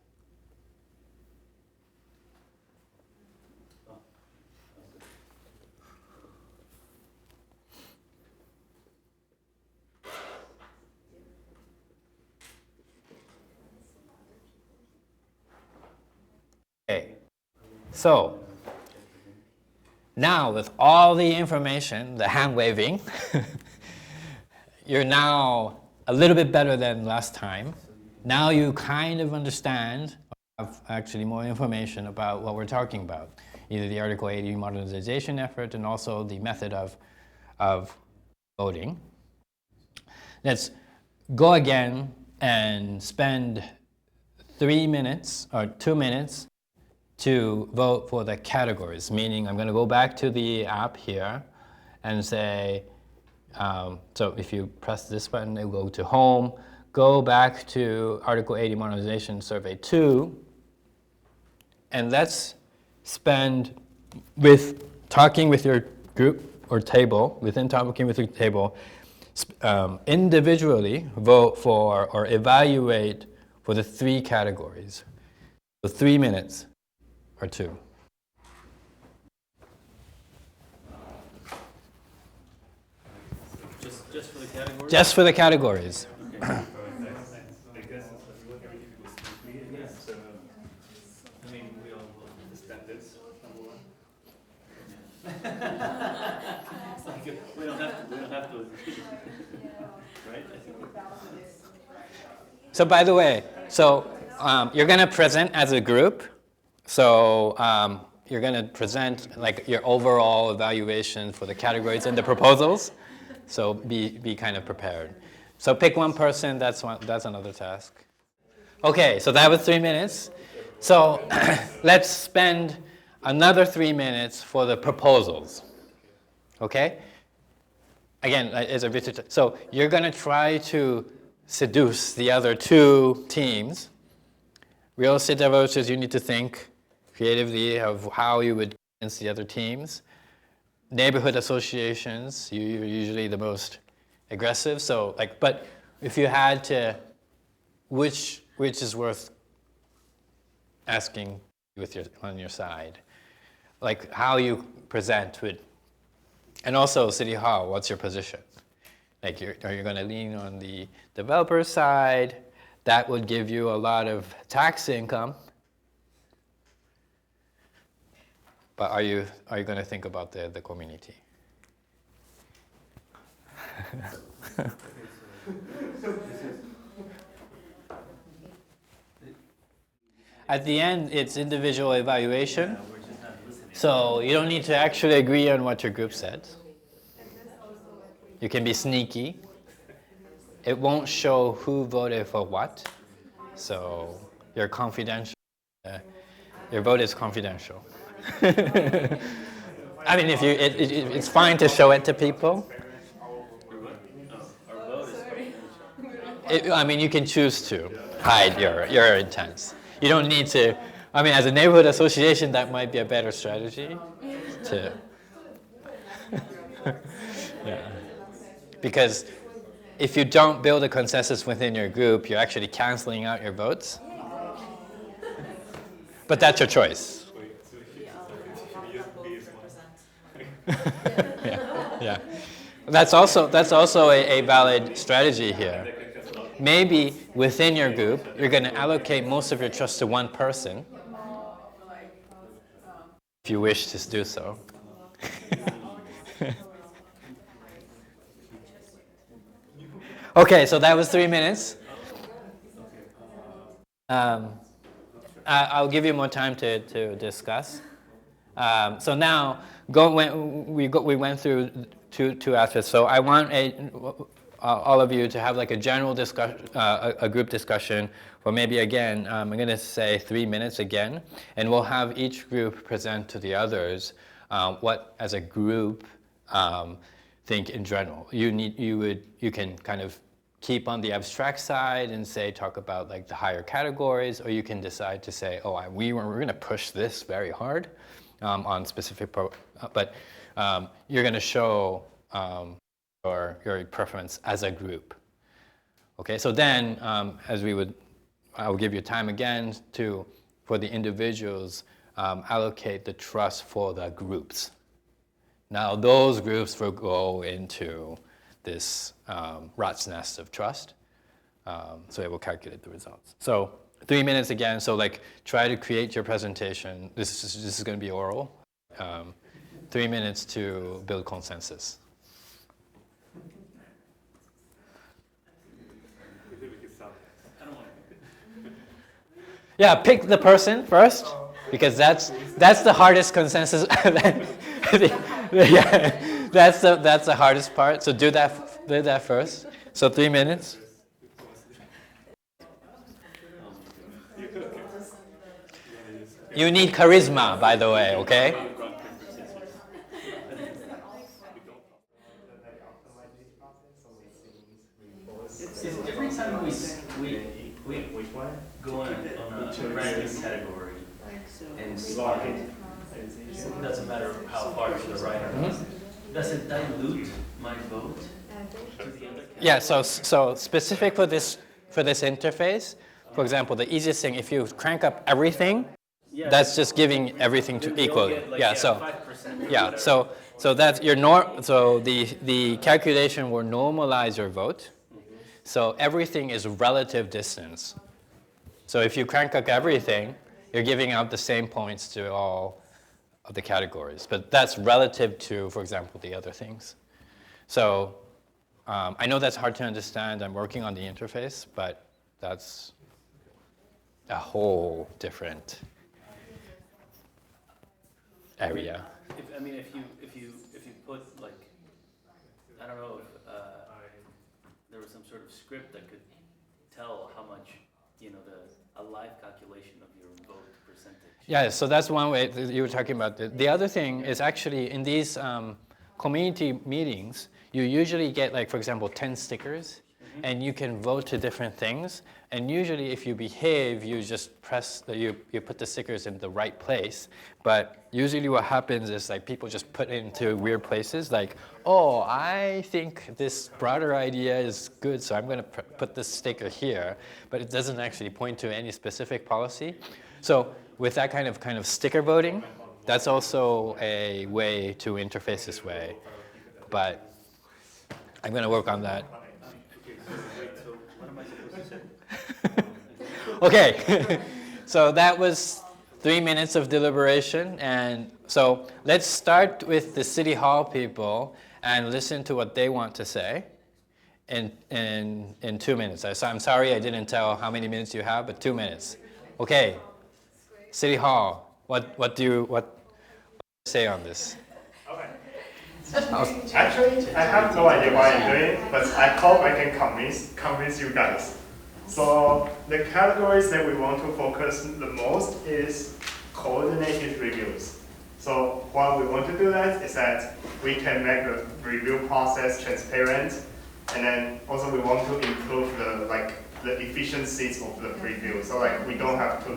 Okay. So, now with all the information, the hand waving, you're now a little bit better than last time. Now you kind of understand, have actually more information about what we're talking about, either the Article 80 modernization effort and also the method of voting. Let's go again and spend 3 minutes or 2 minutes to vote for the categories, meaning I'm going to go back to the app here and say, so if you press this button, it will go to home, go back to Article 80 Modernization Survey 2, and let's spend talking with your group or table, within talking with your table, individually vote for or evaluate for the 3 categories. So 3 minutes or 2. Just for the category? Just for the categories. Okay. I guess everything was clear. So, I mean, we all understand this, number one. We don't have to. Right? I think So by the way, you're going to present as a group. So you're going to present like your overall evaluation for the categories and the proposals. So be kind of prepared. So pick one person. That's another task. Okay, so that was 3 minutes. So let's spend another 3 minutes for the proposals. Okay? Again, it's a bit. So you're going to try to seduce the other 2 teams. Real estate developers, you need to think creatively of how you would convince the other teams. Neighborhood associations, you're usually the most aggressive. So, but if you had to, which is worth asking on your side, like how you present would, and also City Hall, what's your position? Like, are you going to lean on the developer side? That would give you a lot of tax income. But are you going to think about the community? At the end, it's individual evaluation. So you don't need to actually agree on what your group said. You can be sneaky. It won't show who voted for what. So you're confidential. Your vote is confidential. I mean, it's fine to show it to people. I mean, you can choose to hide your intents. You don't need to. I mean, as a neighborhood association, that might be a better strategy. Yeah. Because if you don't build a consensus within your group, you're actually canceling out your votes. But that's your choice. Yeah. That's also a valid strategy here. Maybe within your group, you're going to allocate most of your trust to one person, if you wish to do so. Okay, so that was 3 minutes. I'll give you more time to discuss. So now, we went through two aspects. So I want all of you to have like a general discussion, a group discussion, or maybe again, I'm going to say 3 minutes again, and we'll have each group present to the others what, as a group, think in general. You can kind of keep on the abstract side and say, talk about like the higher categories, or you can decide to say, oh, we're going to push this very hard on specific, but you're going to show your preference as a group. Okay, so then I'll give you time again for the individuals, allocate the trust for the groups. Now those groups will go into this rat's nest of trust. So it will calculate the results. So 3 minutes again, so like try to create your presentation. This is going to be oral. 3 minutes to build consensus. Yeah, pick the person first, because that's the hardest consensus. Yeah, that's the hardest part. So do that first. So 3 minutes. You need charisma, by the way, okay? Every time we go on a random category and slot it, it doesn't matter how far to the right or left, does it dilute my vote to the other? Yeah, so specific for this interface, for example, the easiest thing, if you crank up everything, that's just giving everything to equally. Yeah, so 5% yeah, so that's your so the calculation will normalize your vote. So everything is relative distance. So if you crank up everything, you're giving out the same points to all of the categories. But that's relative to, for example, the other things. So I know that's hard to understand. I'm working on the interface, but that's a whole different area. If you put like, I don't know if there was some sort of script that could tell how much, a live calculation of your vote percentage. Yeah, so that's one way that you were talking about. The other thing is actually in these community meetings, you usually get, like, for example, 10 stickers, and you can vote to different things. And usually if you behave, you just you put the stickers in the right place. But usually what happens is like people just put it into weird places, like, oh, I think this broader idea is good, so I'm going to put this sticker here. But it doesn't actually point to any specific policy. So with that kind of sticker voting, that's also a way to interface this way. But I'm going to work on that. Okay, so that was 3 minutes of deliberation, and so let's start with the City Hall people and listen to what they want to say in 2 minutes. I'm sorry I didn't tell how many minutes you have, but 2 minutes. Okay, City Hall, what do you say on this? Okay. Actually, I have no idea what I'm doing, but I hope I can convince you guys. So the categories that we want to focus the most is coordinated reviews. So what we want to do that is that we can make the review process transparent, and then also we want to improve the efficiencies of the preview. So we don't have to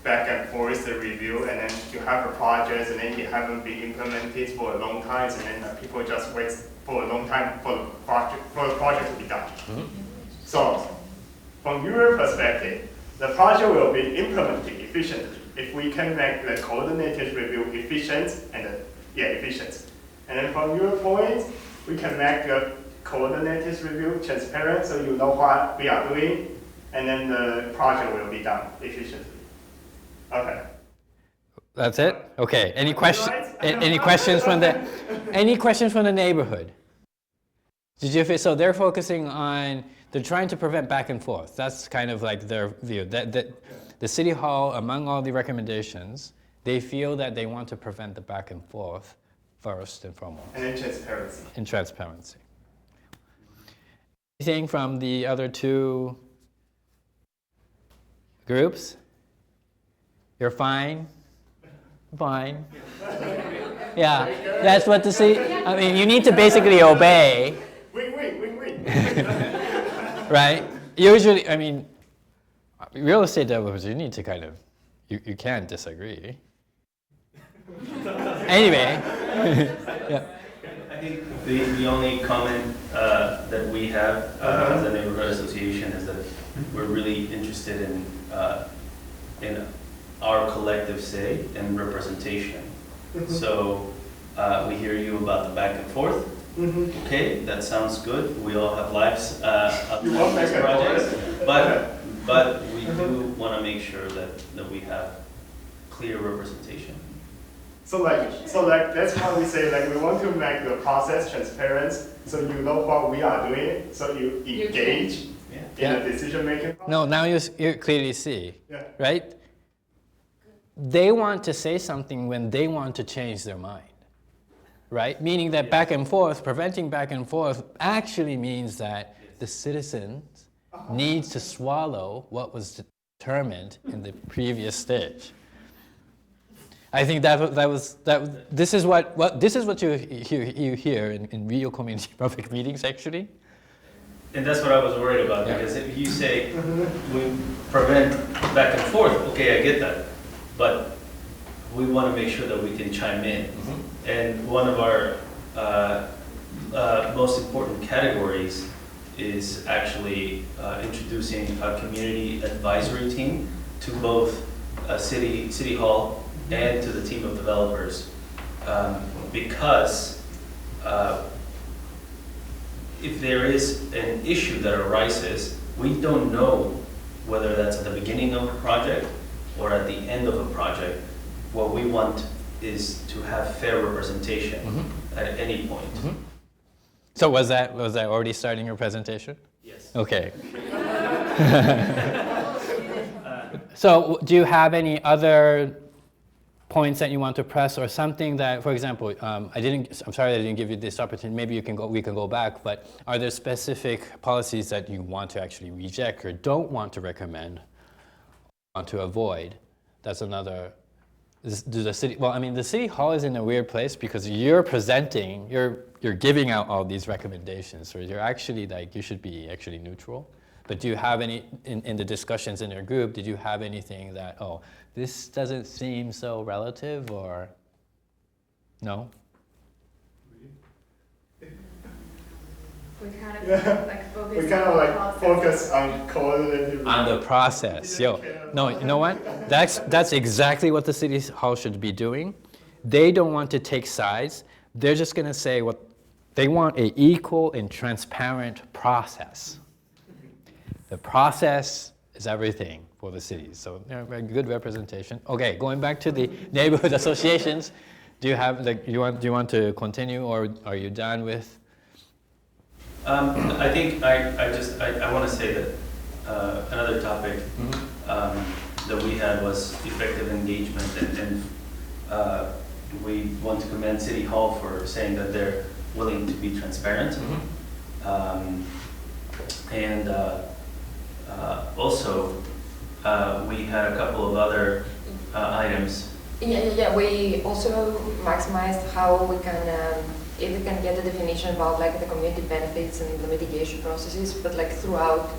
back and forth the review, and then you have a project and then it haven't been implemented for a long time, and then people just wait for a long time for the project to be done. So from your perspective, the project will be implemented efficiently if we can make the coordinated review efficient. And then from your point, we can make the coordinated review transparent so you know what we are doing, and then the project will be done efficiently. Okay. That's it? Okay. Any questions from the neighborhood? So they're focusing on, they're trying to prevent back and forth. That's kind of like their view. That the City Hall, among all the recommendations, they feel that they want to prevent the back and forth first and foremost. And then transparency. And transparency. Anything from the other two groups? You're fine? Fine. Yeah, that's what the city, you need to basically obey. Win. right? Usually, I mean, real estate developers, you need to kind of, you can't disagree. Anyway, yeah. I think the only comment that we have as a neighborhood association is that we're really interested in our collective say and representation. So we hear you about the back and forth. Okay, that sounds good. We all have lives outside of this project, but we do want to make sure that we have clear representation. So that's why we say we want to make the process transparent, so you know what we are doing, so you engage in the decision making process. No, now you clearly see, right? They want to say something when they want to change their mind, right? Meaning that back and forth, preventing back and forth actually means that the citizens need to swallow what was determined in the previous stage. I think this is what you hear in real community public meetings actually. And that's what I was worried about, because if you say we prevent back and forth, okay, I get that, but we want to make sure that we can chime in. And one of our most important categories is actually introducing a community advisory team to both City Hall and to the team of developers, because if there is an issue that arises, we don't know whether that's at the beginning of a project or at the end of a project. What we want is to have fair representation at any point. So was that already starting your presentation? Yes. Okay. So do you have any other points that you want to press, or something that, for example, I'm sorry I didn't give you this opportunity, maybe we can go back, but are there specific policies that you want to actually reject or don't want to recommend, want to avoid? That's another, the City Hall is in a weird place because you're presenting, you're giving out all these recommendations, so you're actually you should be actually neutral. But do you have any, in the discussions in your group, did you have anything that, oh, this doesn't seem so relative, or no? We kind of focus on coordinating. On the process. No, you know what? That's exactly what the City Hall should be doing. They don't want to take sides. They're just going to say what they want: an equal and transparent process. The process is everything for the cities, so very good representation. Okay, going back to the neighborhood associations, do you have do you want to continue, or are you done with? I think I want to say that another topic that we had was effective engagement, and we want to commend City Hall for saying that they're willing to be transparent, and also we had a couple of other items. Yeah. We also maximized how we can, if we can get the definition about the community benefits and the mitigation processes, but throughout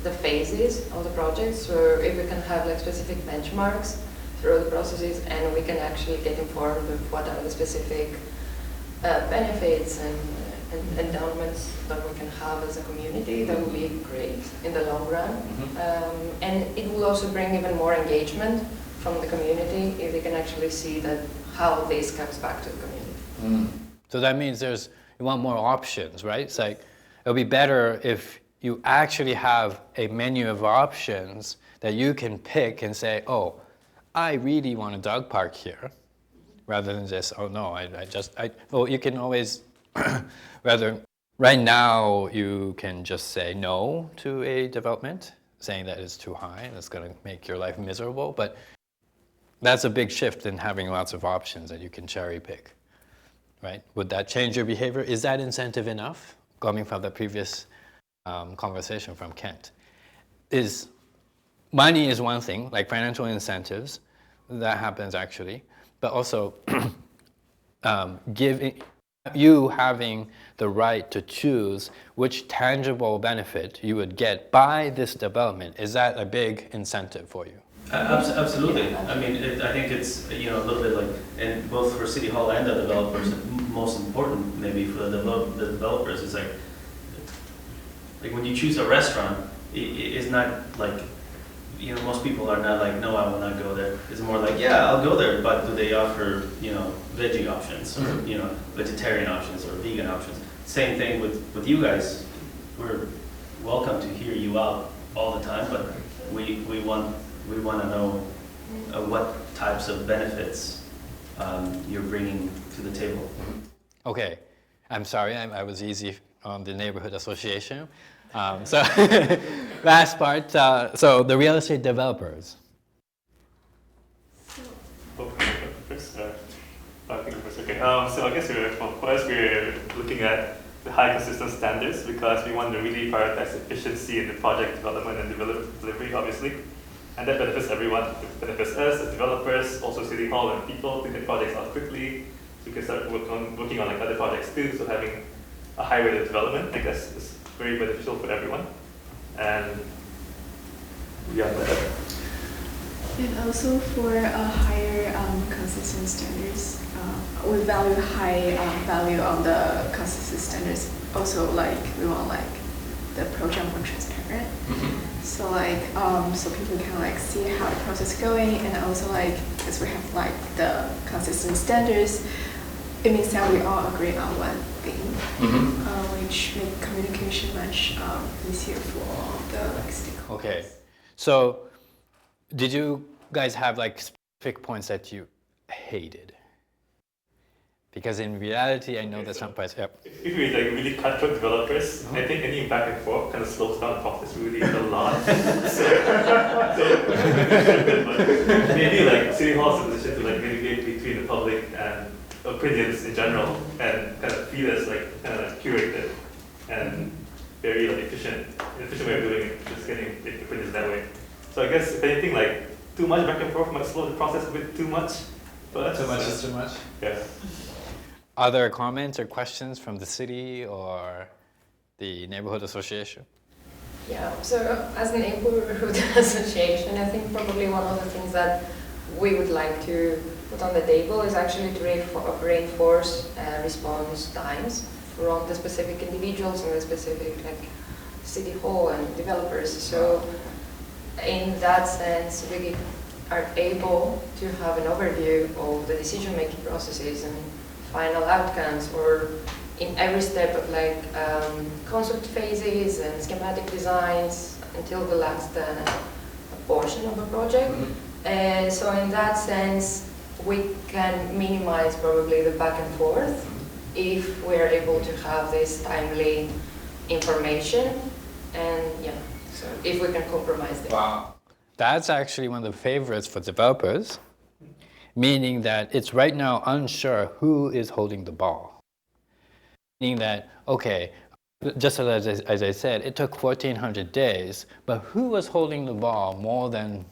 the phases of the project. So if we can have specific benchmarks through the processes, and we can actually get informed of what are the specific benefits and endowments that we can have as a community, that will be great in the long run. And it will also bring even more engagement from the community if they can actually see that how this comes back to the community. So that means you want more options, right? It's it'll be better if you actually have a menu of options that you can pick and say, oh, I really want a dog park here, rather than just, oh no, you can always, right now you can just say no to a development, saying that it's too high and it's going to make your life miserable, but that's a big shift in having lots of options that you can cherry pick, right? Would that change your behavior? Is that incentive enough? Coming from the previous conversation from Kent. Money is one thing, like financial incentives, that happens actually, but also You having the right to choose which tangible benefit you would get by this development, is that a big incentive for you? Absolutely. I mean, I think it's, you know, a little bit like, and both for City Hall and the developers, most important maybe for the developers is like when you choose a restaurant, it's not like, you know, most people are not like, no, I will not go there. It's more like, yeah, I'll go there, but do they offer, you know, veggie options or, you know, vegetarian options or vegan options? Same thing with you guys. We're welcome to hear you out all the time, but we want to know what types of benefits you're bringing to the table. Okay, I'm sorry, I was easy on the neighborhood association. So last part, so the real estate developers. Okay. So I guess for us, we're looking at the high consistent standards because we want to really prioritize efficiency in the project development and delivery, obviously. And that benefits everyone. It benefits us as developers, also City Hall and people to get projects out quickly. So we can start working on like other projects too. So having a high rate of development, I guess, is very beneficial for everyone. And yeah, and also for a higher consistent standards, we value high value on the consistent standards. Also, like we want like the project more transparent. So like so people can like see how the process is going, and also like because we have like the consistent standards, it means that we all agree on one thing, which make communication much easier for all the like stakeholders. Okay, so did you guys have like specific points that you hated? Because in reality, I know that some parts. Yep. If we like really cutthroat developers, I think any back and forth kind of slows down the process really a lot. Maybe like City Hall's position to like mitigate between the public and opinions in general, and kind of feed us like kind of like curated and very like efficient way of doing it, just getting the opinions that way. So I guess if anything, like too much back and forth might slow the process a bit too much. But Too much is too much? Yeah. Other comments or questions from the city or the neighborhood association? Yeah, so as a neighborhood association, I think probably one of the things that we would like to put on the table is actually to reinforce response times from the specific individuals and the specific like City Hall and developers. So in that sense, we are able to have an overview of the decision-making processes and final outcomes, or in every step of like concept phases and schematic designs until the last portion of a project. So in that sense, we can minimize probably the back and forth if we're able to have this timely information, and yeah, so if we can compromise that. Wow. That's actually one of the favorites for developers, meaning that it's right now unsure who is holding the ball. Meaning that, okay, just as I said, it took 1,400 days, but who was holding the ball more than,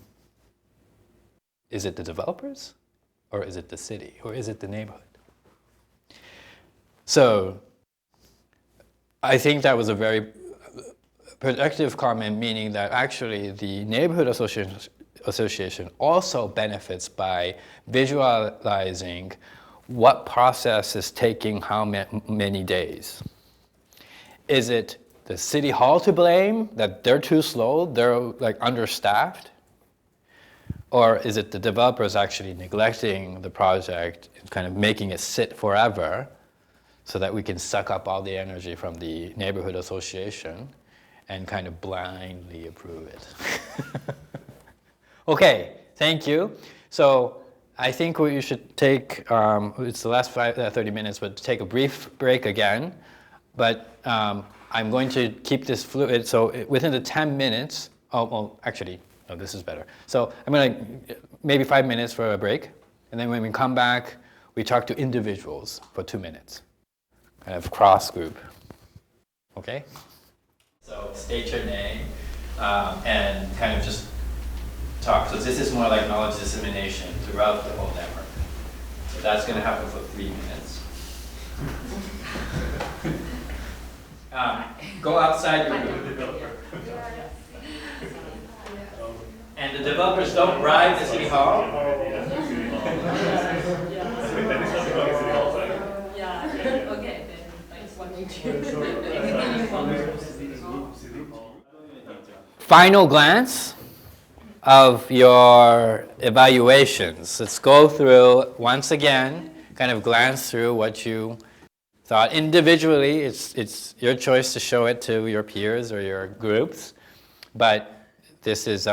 is it the developers? Or is it the city? Or is it the neighborhood? So I think that was a very productive comment, meaning that actually the neighborhood association also benefits by visualizing what process is taking how many days. Is it the City Hall to blame that they're too slow, they're like understaffed? Or is it the developers actually neglecting the project and kind of making it sit forever so that we can suck up all the energy from the neighborhood association and kind of blindly approve it? Okay, thank you. So I think you should take, it's the last 30 minutes, but take a brief break again. But I'm going to keep this fluid, so within the 10 minutes, actually, no, this is better. So I'm going to, maybe 5 minutes for a break, and then when we come back, we talk to individuals for 2 minutes, kind of cross group, okay? So state your name and kind of just talk. So this is more like knowledge dissemination throughout the whole network. So that's going to happen for 3 minutes. Go outside your group. And the developers don't bribe the city hall. Final glance of your evaluations. Let's go through once again, kind of glance through what you thought individually. It's your choice to show it to your peers or your groups, but this is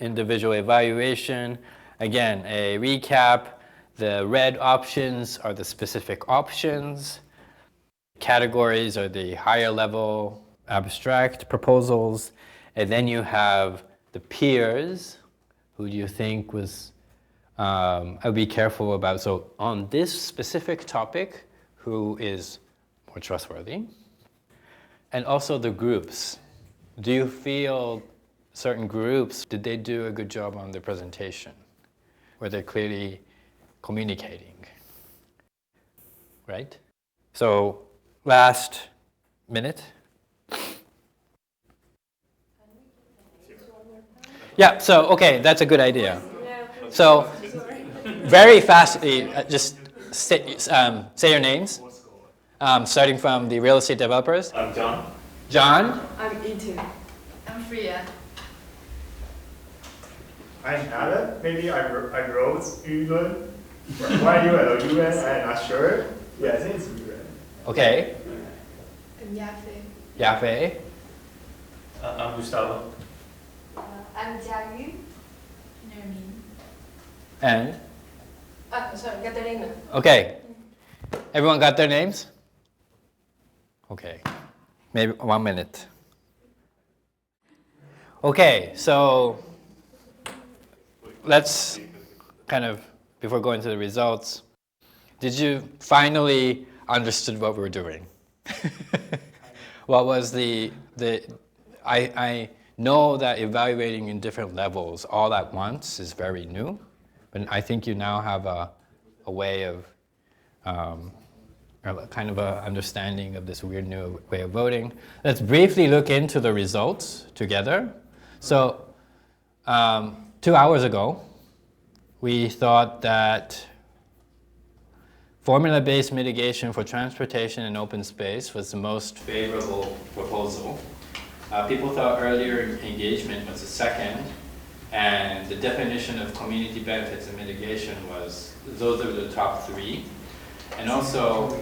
individual evaluation. Again, a recap. The red options are the specific options. Categories are the higher level abstract proposals. And then you have the peers. Who do you think was, I'll be careful about. So on this specific topic, who is more trustworthy? And also the groups. Do you feel certain groups, did they do a good job on their presentation? Were they clearly communicating? Right? So last minute. Yeah, so okay, that's a good idea. So very fastly, just say your names. Starting from the real estate developers. I'm John. John. I'm Ethan. I'm Freya. I'm Alan. Maybe I wrote Yuan. Why you at Yuan? I'm not sure. Yeah, I think it's Yuan. Okay. I'm Yafe. Yafe. I'm Gustavo. I'm Jiayu. And? Sorry, Katerina. Okay. Everyone got their names? Okay. Maybe 1 minute. Okay, so let's kind of, before going to the results, did you finally understood what we were doing? What was I know that evaluating in different levels all at once is very new, but I think you now have a way of, kind of a understanding of this weird new way of voting. Let's briefly look into the results together. So 2 hours ago, we thought that formula-based mitigation for transportation and open space was the most favorable proposal. People thought earlier engagement was the second, and the definition of community benefits and mitigation was, those are the top three. And also,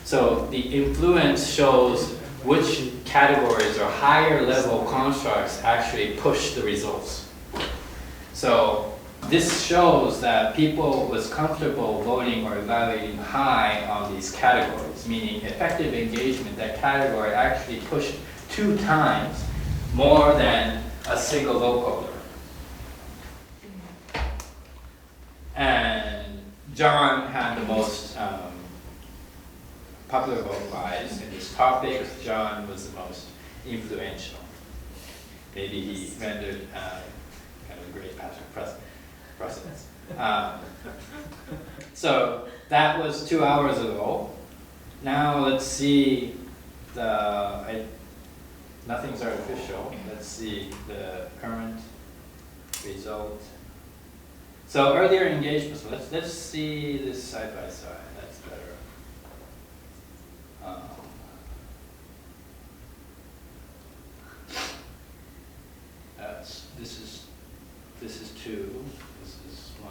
so the influence shows which categories or higher level constructs actually push the results. So this shows that people was comfortable voting or evaluating high on these categories, meaning effective engagement, that category actually pushed 2 times more than a single vote holder. And John had the most popular vote-wise in this topic. John was the most influential. Maybe he rendered kind of a great precedence. So that was 2 hours ago. Now let's see nothing's artificial. Let's see the current result. So earlier engagement, so let's see this side by side. That's better. This is 2. This is 1.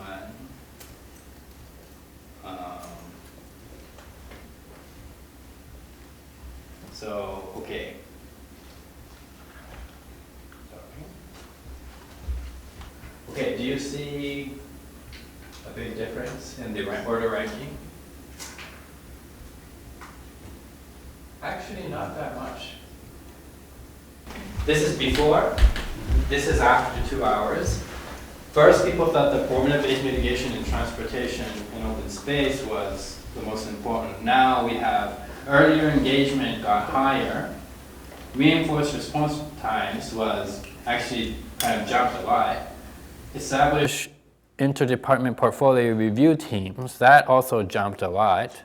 So okay. Okay, do you see a big difference in the order ranking? Actually, not that much. This is before, this is after 2 hours. First, people thought that formula-based mitigation in transportation and open space was the most important. Now we have earlier engagement got higher. Reinforced response times was actually kind of jumped a lot. Establish interdepartment portfolio review teams, that also jumped a lot.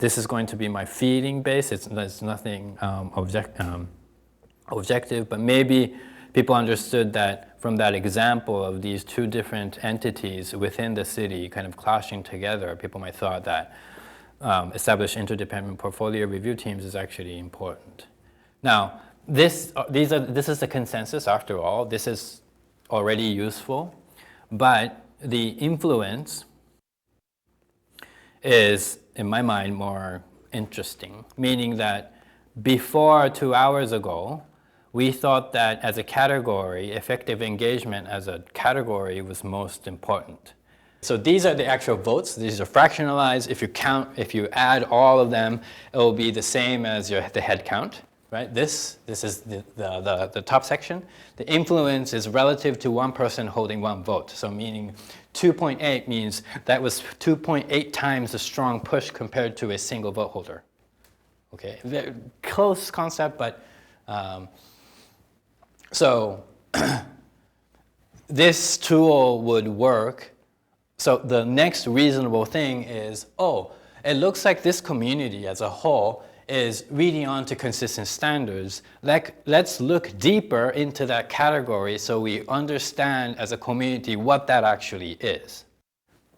this is going to be my feeding base. There's nothing objective, but maybe people understood that from that example of these two different entities within the city kind of clashing together, people might thought that establish interdependent portfolio review teams is actually important. Now, this is the consensus after all. This is already useful, but the influence is, in my mind, more interesting, meaning that before 2 hours ago, we thought that as a category, effective engagement as a category was most important. So these are the actual votes. These are fractionalized. If you add all of them, it will be the same as the head count, right? This is the top section. The influence is relative to one person holding one vote. So meaning 2.8 means that was 2.8 times the strong push compared to a single vote holder. Okay, very close concept, but so this tool would work. So the next reasonable thing is, oh, it looks like this community as a whole is reading on to consistent standards. Let's look deeper into that category so we understand as a community what that actually is,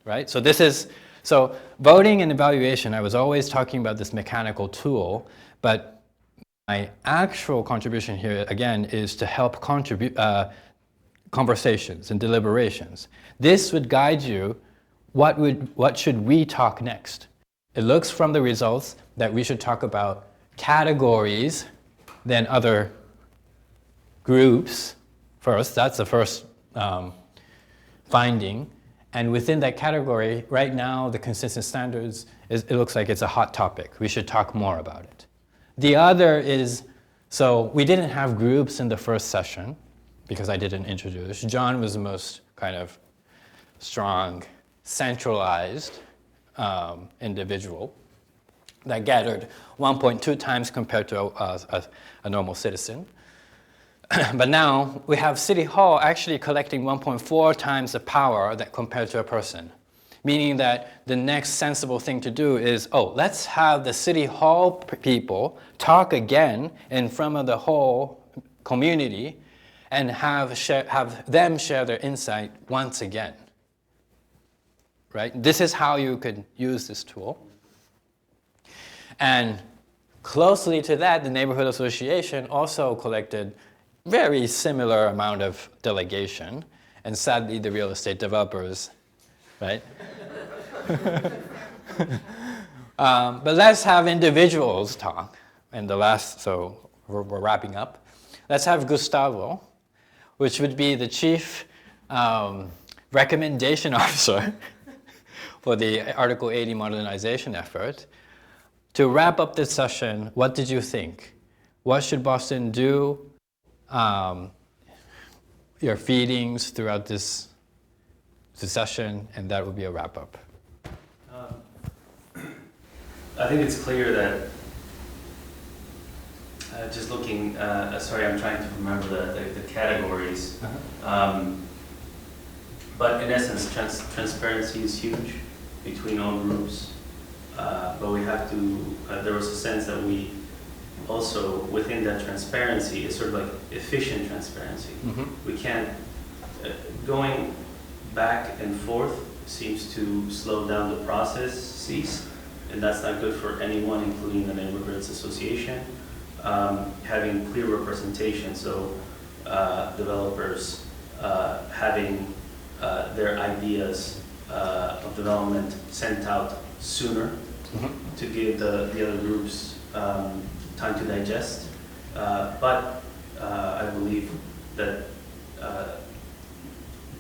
right? So voting and evaluation, I was always talking about this mechanical tool, but my actual contribution here, again, is to help conversations and deliberations. This would guide you, what should we talk next? It looks from the results that we should talk about categories, then other groups first. That's the first finding. And within that category, right now, the consistent standards, it looks like it's a hot topic. We should talk more about it. The other is, so we didn't have groups in the first session because I didn't introduce. John was the most kind of strong, centralized individual that gathered 1.2 times compared to a normal citizen. But now we have City Hall actually collecting 1.4 times the power that compared to a person. Meaning that the next sensible thing to do is, let's have the City Hall people talk again in front of the whole community and have them share their insight once again. Right? This is how you could use this tool. And closely to that, the neighborhood association also collected very similar amount of delegation, and sadly the real estate developers, right? But let's have individuals talk. And so we're wrapping up. Let's have Gustavo, which would be the chief recommendation officer for the Article 80 modernization effort. To wrap up this session, what did you think? What should Boston do? Your feelings throughout this session, and that will be a wrap up. I think it's clear that just looking, sorry, I'm trying to remember the categories. But in essence, transparency is huge between all groups. But we have to, there was a sense that we also, within that transparency, is sort of like efficient transparency. We can't, going back and forth seems to slow down the processes, and that's not good for anyone, including the neighborhoods association. Having clear representation, so developers having their ideas of development sent out sooner to give the other groups time to digest. But I believe that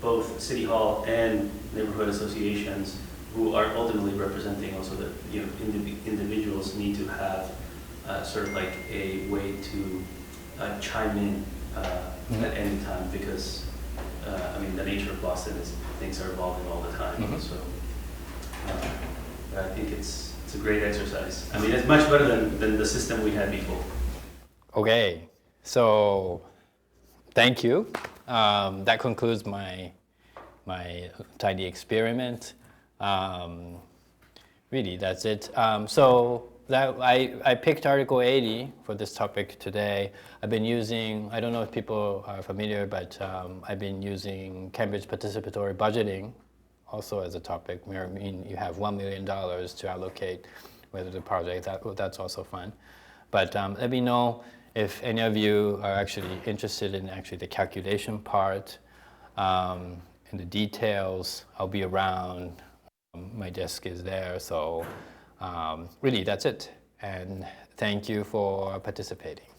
both City Hall and neighborhood associations, who are ultimately representing also the individuals, need to have sort of like a way to chime in at any time, because I mean, the nature of Boston is things are evolving all the time. So I think it's a great exercise. I mean, it's much better than the system we had before. Okay, so thank you. That concludes my tiny experiment. Really, that's it. So that I picked Article 80 for this topic today. I've been using, I don't know if people are familiar, but I've been using Cambridge participatory budgeting also as a topic. I mean, you have $1 million to allocate whether the project, that's also fun. But let me know if any of you are actually interested in actually the calculation part, and the details. I'll be around. My desk is there, so really that's it. And thank you for participating.